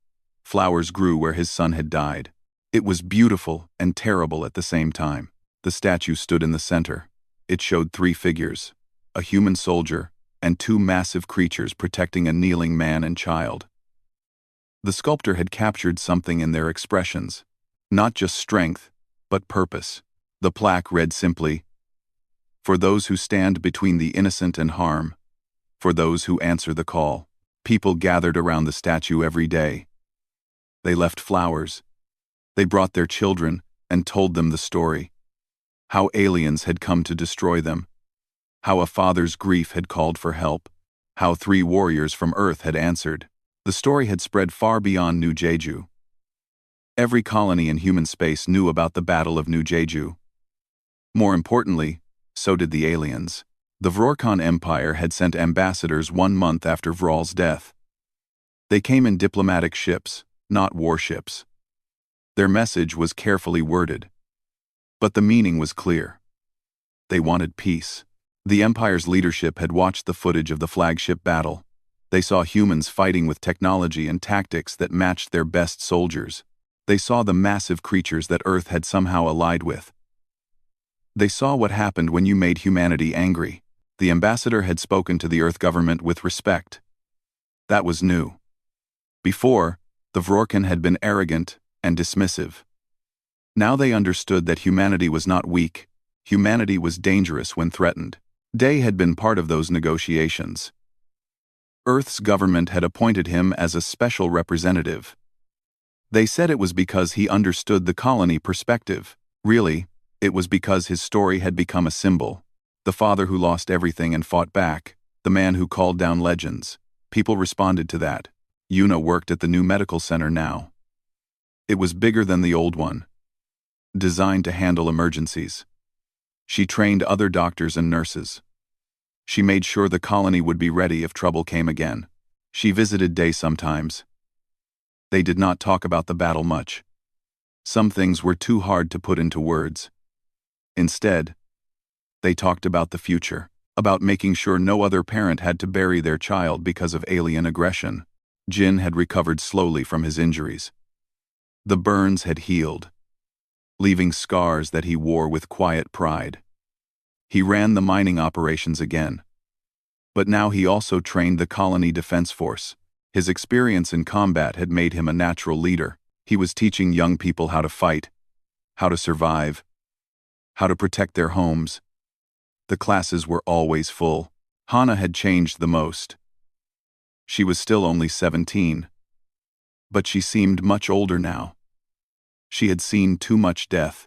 Flowers grew where his son had died. It was beautiful and terrible at the same time. The statue stood in the center. It showed 3 figures, a human soldier and 2 massive creatures protecting a kneeling man and child. The sculptor had captured something in their expressions, not just strength, but purpose. The plaque read simply, "For those who stand between the innocent and harm, for those who answer the call." People gathered around the statue every day. They left flowers. They brought their children and told them the story. How aliens had come to destroy them. How a father's grief had called for help. How 3 warriors from Earth had answered. The story had spread far beyond New Jeju. Every colony in human space knew about the Battle of New Jeju. More importantly, so did the aliens. The Vrorkan Empire had sent ambassadors 1 month after Vral's death. They came in diplomatic ships, not warships. Their message was carefully worded. But the meaning was clear. They wanted peace. The Empire's leadership had watched the footage of the flagship battle. They saw humans fighting with technology and tactics that matched their best soldiers. They saw the massive creatures that Earth had somehow allied with. They saw what happened when you made humanity angry. The ambassador had spoken to the Earth government with respect. That was new. Before, the Vrorkan had been arrogant and dismissive. Now they understood that humanity was not weak. Humanity was dangerous when threatened. Day had been part of those negotiations. Earth's government had appointed him as a special representative. They said it was because he understood the colony perspective. Really, it was because his story had become a symbol. The father who lost everything and fought back. The man who called down legends. People responded to that. Yuna worked at the new medical center now. It was bigger than the old one, designed to handle emergencies. She trained other doctors and nurses. She made sure the colony would be ready if trouble came again. She visited Day sometimes. They did not talk about the battle much. Some things were too hard to put into words. Instead, they talked about the future, about making sure no other parent had to bury their child because of alien aggression. Jin had recovered slowly from his injuries. The burns had healed, leaving scars that he wore with quiet pride. He ran the mining operations again. But now he also trained the colony defense force. His experience in combat had made him a natural leader. He was teaching young people how to fight, how to survive, how to protect their homes. The classes were always full. Hana had changed the most. She was still only 17. But she seemed much older now. She had seen too much death,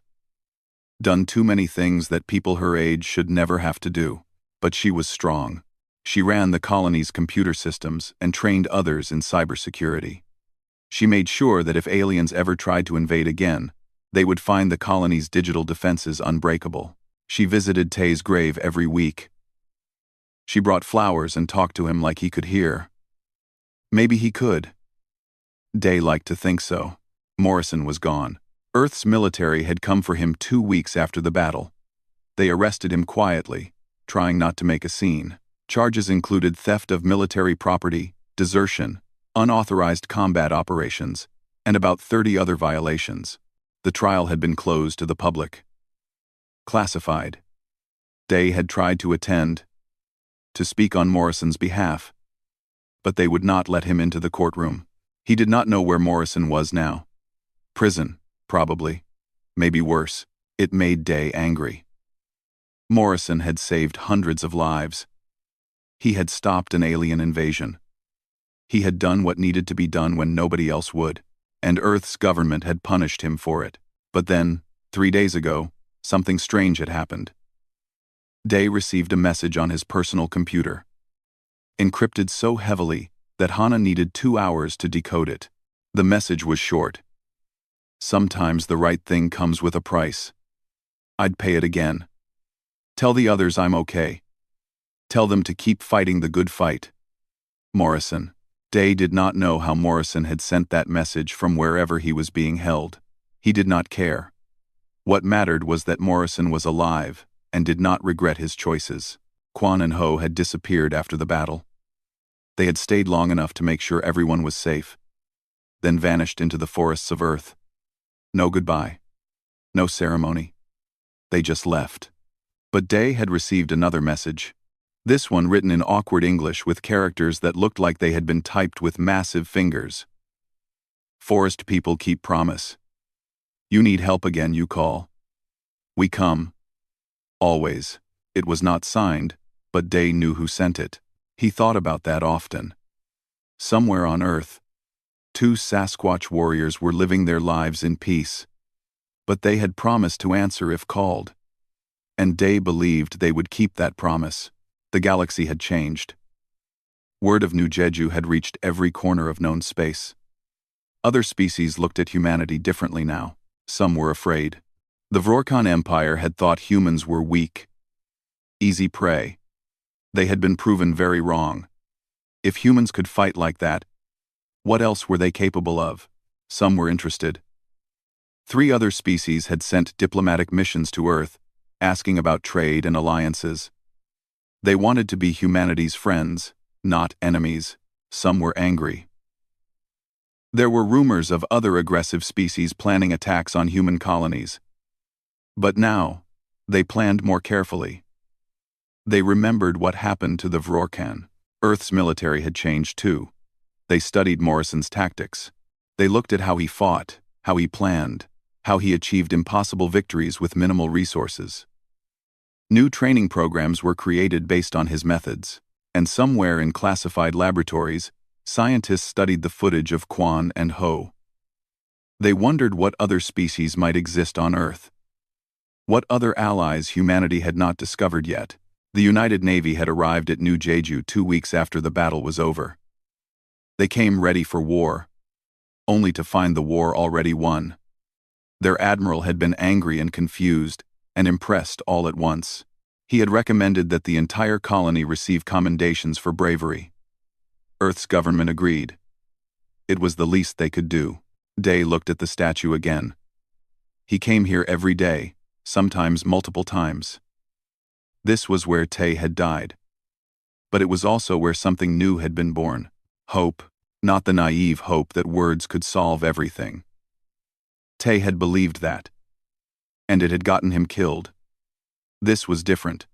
done too many things that people her age should never have to do. But she was strong. She ran the colony's computer systems and trained others in cybersecurity. She made sure that if aliens ever tried to invade again, they would find the colony's digital defenses unbreakable. She visited Tay's grave every week. She brought flowers and talked to him like he could hear. Maybe he could. Day liked to think so. Morrison was gone. Earth's military had come for him 2 weeks after the battle. They arrested him quietly, trying not to make a scene. Charges included theft of military property, desertion, unauthorized combat operations, and about 30 other violations. The trial had been closed to the public. Classified. Day had tried to attend, to speak on Morrison's behalf, but they would not let him into the courtroom. He did not know where Morrison was now. Prison, probably. Maybe worse. It made Day angry. Morrison had saved hundreds of lives. He had stopped an alien invasion. He had done what needed to be done when nobody else would, and Earth's government had punished him for it. But then, 3 days ago, something strange had happened. Day received a message on his personal computer, encrypted so heavily that Hana needed 2 hours to decode it. The message was short. Sometimes the right thing comes with a price. I'd pay it again. Tell the others I'm okay. Tell them to keep fighting the good fight. Morrison. Day did not know how Morrison had sent that message from wherever he was being held. He did not care. What mattered was that Morrison was alive and did not regret his choices. Quan and Ho had disappeared after the battle. They had stayed long enough to make sure everyone was safe, then vanished into the forests of Earth. No goodbye. No ceremony. They just left. But Day had received another message. This one written in awkward English with characters that looked like they had been typed with massive fingers. Forest people keep promise. You need help again, you call. We come. Always. It was not signed, but Day knew who sent it. He thought about that often. Somewhere on Earth, 2 Sasquatch warriors were living their lives in peace. But they had promised to answer if called. And Day believed they would keep that promise. The galaxy had changed. Word of New Jeju had reached every corner of known space. Other species looked at humanity differently now. Some were afraid. The Vrorkan Empire had thought humans were weak, easy prey. They had been proven very wrong. If humans could fight like that, what else were they capable of? Some were interested. 3 other species had sent diplomatic missions to Earth, asking about trade and alliances. They wanted to be humanity's friends, not enemies. Some were angry. There were rumors of other aggressive species planning attacks on human colonies. But now, they planned more carefully. They remembered what happened to the Vrorkan. Earth's military had changed too. They studied Morrison's tactics. They looked at how he fought, how he planned, how he achieved impossible victories with minimal resources. New training programs were created based on his methods, and somewhere in classified laboratories, scientists studied the footage of Quan and Ho. They wondered what other species might exist on Earth. What other allies humanity had not discovered yet. The United Navy had arrived at New Jeju 2 weeks after the battle was over. They came ready for war, only to find the war already won. Their admiral had been angry and confused, and impressed all at once. He had recommended that the entire colony receive commendations for bravery. Earth's government agreed. It was the least they could do. Day looked at the statue again. He came here every day, sometimes multiple times. This was where Tay had died. But it was also where something new had been born. Hope, not the naive hope that words could solve everything. Tay had believed that. And it had gotten him killed. This was different.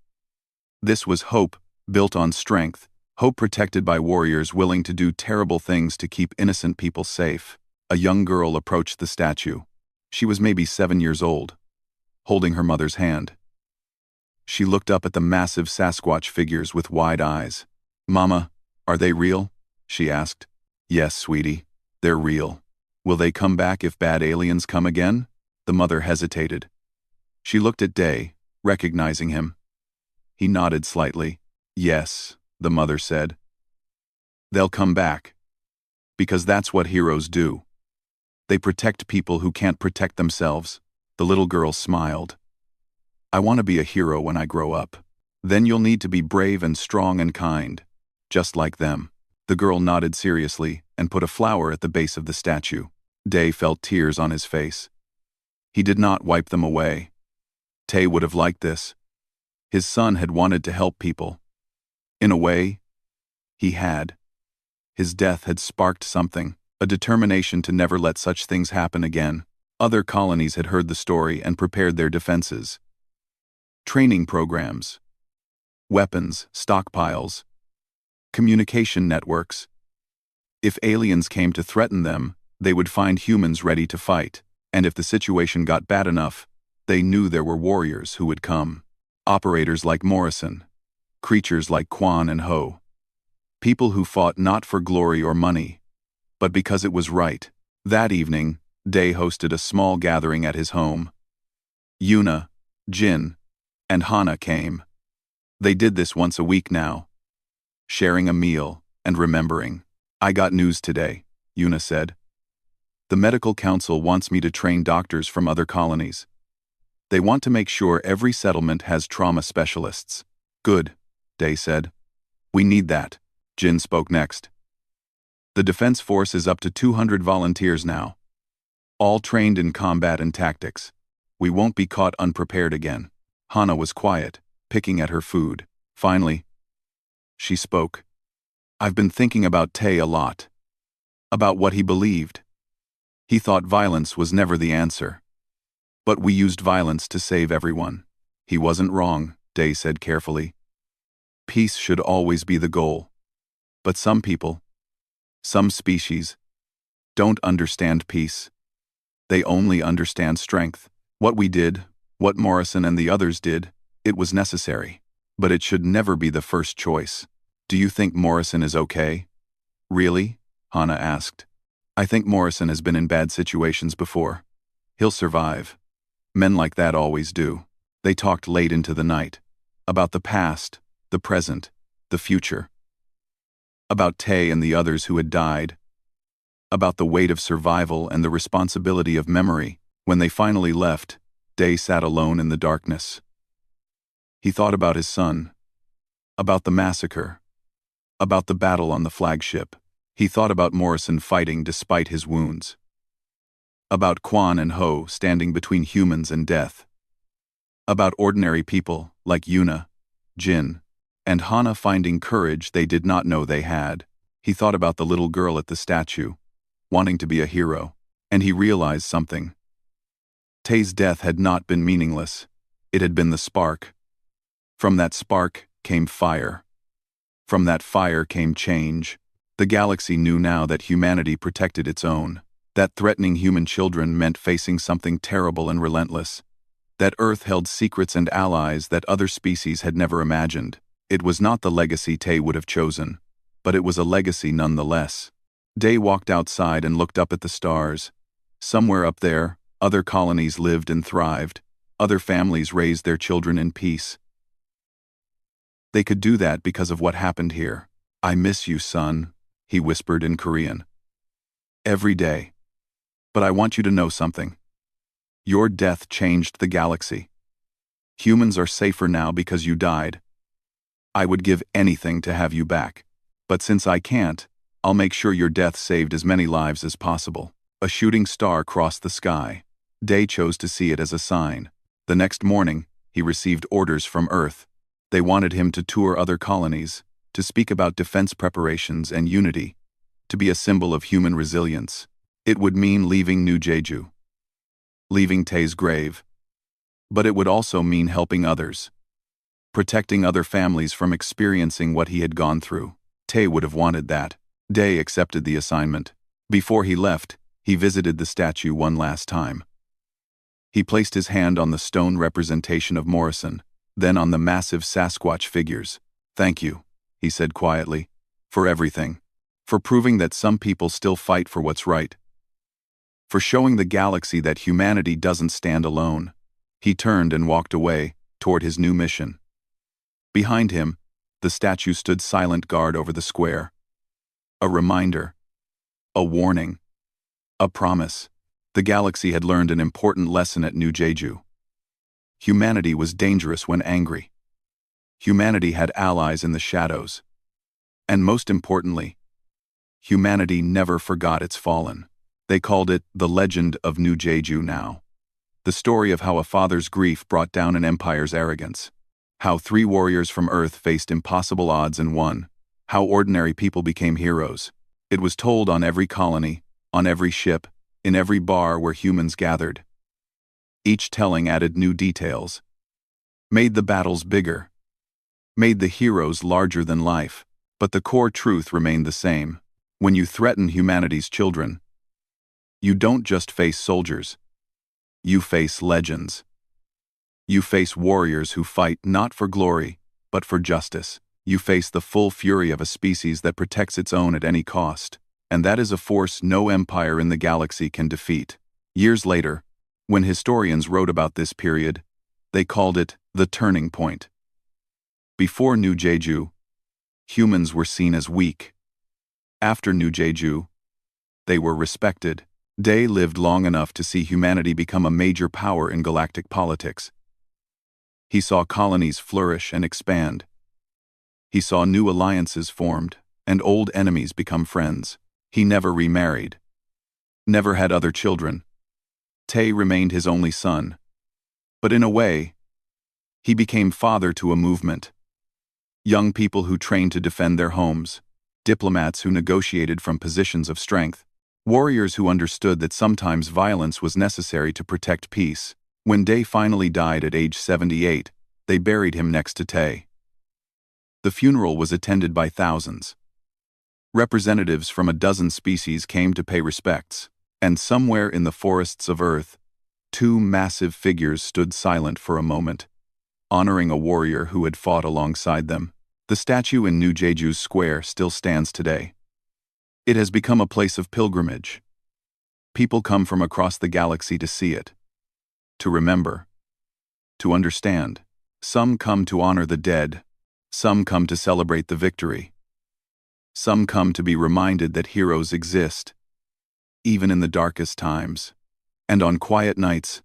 This was hope, built on strength, hope protected by warriors willing to do terrible things to keep innocent people safe. A young girl approached the statue. She was maybe 7 years old, holding her mother's hand. She looked up at the massive Sasquatch figures with wide eyes. "Mama, are they real?" she asked. "Yes, sweetie, they're real. Will they come back if bad aliens come again?" The mother hesitated. She looked at Day, recognizing him. He nodded slightly. "Yes," the mother said. "They'll come back. Because that's what heroes do. They protect people who can't protect themselves." The little girl smiled. "I want to be a hero when I grow up. Then you'll need to be brave and strong and kind, just like them." The girl nodded seriously and put a flower at the base of the statue. Day felt tears on his face. He did not wipe them away. Tay would have liked this. His son had wanted to help people. In a way, he had. His death had sparked something, a determination to never let such things happen again. Other colonies had heard the story and prepared their defenses. Training programs, weapons, stockpiles, communication networks. If aliens came to threaten them, they would find humans ready to fight, and if the situation got bad enough, they knew there were warriors who would come. Operators like Morrison, creatures like Quan and Ho. People who fought not for glory or money, but because it was right. That evening, Day hosted a small gathering at his home. Yuna, Jin, and Hana came. They did this once a week now, sharing a meal and remembering. "I got news today," Yuna said. "The medical council wants me to train doctors from other colonies. They want to make sure every settlement has trauma specialists." "Good," Day said. "We need that." Jin spoke next. "The defense force is up to 200 volunteers now, all trained in combat and tactics. We won't be caught unprepared again." Hana was quiet, picking at her food. Finally, she spoke. "I've been thinking about Tay a lot. About what he believed. He thought violence was never the answer. But we used violence to save everyone. He wasn't wrong," Day said carefully. "Peace should always be the goal. But some people, some species, don't understand peace. They only understand strength. What we did, what Morrison and the others did, it was necessary. But it should never be the first choice." "Do you think Morrison is okay?" "Really?" Hana asked. "I think Morrison has been in bad situations before. He'll survive. Men like that always do." They talked late into the night. About the past, the present, the future. About Tay and the others who had died. About the weight of survival and the responsibility of memory. When they finally left, Day sat alone in the darkness. He thought about his son. About the massacre. About the battle on the flagship. He thought about Morrison fighting despite his wounds. About Quan and Ho standing between humans and death. About ordinary people like Yuna, Jin, and Hana finding courage they did not know they had. He thought about the little girl at the statue, wanting to be a hero, and he realized something. Tay's death had not been meaningless. It had been the spark. From that spark came fire. From that fire came change. The galaxy knew now that humanity protected its own. That threatening human children meant facing something terrible and relentless. That Earth held secrets and allies that other species had never imagined. It was not the legacy Tay would have chosen, but it was a legacy nonetheless. Day walked outside and looked up at the stars. Somewhere up there, other colonies lived and thrived. Other families raised their children in peace. They could do that because of what happened here. "I miss you, son," he whispered in Korean. "Every day. But I want you to know something. Your death changed the galaxy. Humans are safer now because you died. I would give anything to have you back. But since I can't, I'll make sure your death saved as many lives as possible." A shooting star crossed the sky. Day chose to see it as a sign. The next morning, he received orders from Earth. They wanted him to tour other colonies, to speak about defense preparations and unity, to be a symbol of human resilience. It would mean leaving New Jeju, leaving Tay's grave. But it would also mean helping others. protecting other families from experiencing what he had gone through. Tay would have wanted that. Day accepted the assignment. Before he left, he visited the statue one last time. He placed his hand on the stone representation of Morrison, then on the massive Sasquatch figures. "Thank you," he said quietly, "for everything. For proving that some people still fight for what's right. For showing the galaxy that humanity doesn't stand alone." He turned and walked away, toward his new mission. Behind him, the statue stood silent guard over the square. A reminder. A warning. A promise. The galaxy had learned an important lesson at New Jeju. Humanity was dangerous when angry. Humanity had allies in the shadows. And most importantly, humanity never forgot its fallen. They called it the Legend of New Jeju now. The story of how a father's grief brought down an empire's arrogance. How 3 warriors from Earth faced impossible odds and won. How ordinary people became heroes. It was told on every colony, on every ship, in every bar where humans gathered. Each telling added new details. Made the battles bigger. Made the heroes larger than life. But the core truth remained the same. When you threaten humanity's children, you don't just face soldiers. You face legends. You face warriors who fight not for glory, but for justice. You face the full fury of a species that protects its own at any cost. And that is a force no empire in the galaxy can defeat. Years later, when historians wrote about this period, they called it the turning point. Before New Jeju, humans were seen as weak. After New Jeju, they were respected. Day lived long enough to see humanity become a major power in galactic politics. He saw colonies flourish and expand. He saw new alliances formed, and old enemies become friends. He never remarried. Never had other children. Tay remained his only son. But in a way, he became father to a movement. Young people who trained to defend their homes. Diplomats who negotiated from positions of strength. Warriors who understood that sometimes violence was necessary to protect peace. When Day finally died at age 78, they buried him next to Tay. The funeral was attended by thousands. Representatives from a dozen species came to pay respects, and somewhere in the forests of Earth, 2 massive figures stood silent for a moment, honoring a warrior who had fought alongside them. The statue in New Jeju's square still stands today. It has become a place of pilgrimage. People come from across the galaxy to see it, to remember, to understand. Some come to honor the dead. Some come to celebrate the victory. Some come to be reminded that heroes exist, even in the darkest times. And on quiet nights,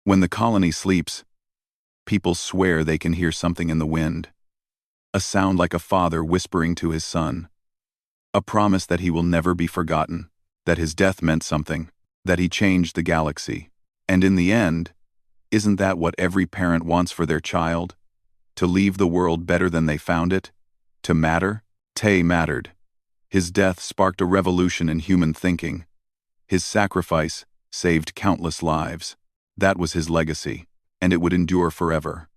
when the colony sleeps, people swear they can hear something in the wind. A sound like a father whispering to his son. A promise that he will never be forgotten, that his death meant something, that he changed the galaxy. And in the end, isn't that what every parent wants for their child? To leave the world better than they found it? To matter? Tay mattered. His death sparked a revolution in human thinking. His sacrifice saved countless lives. That was his legacy, and it would endure forever.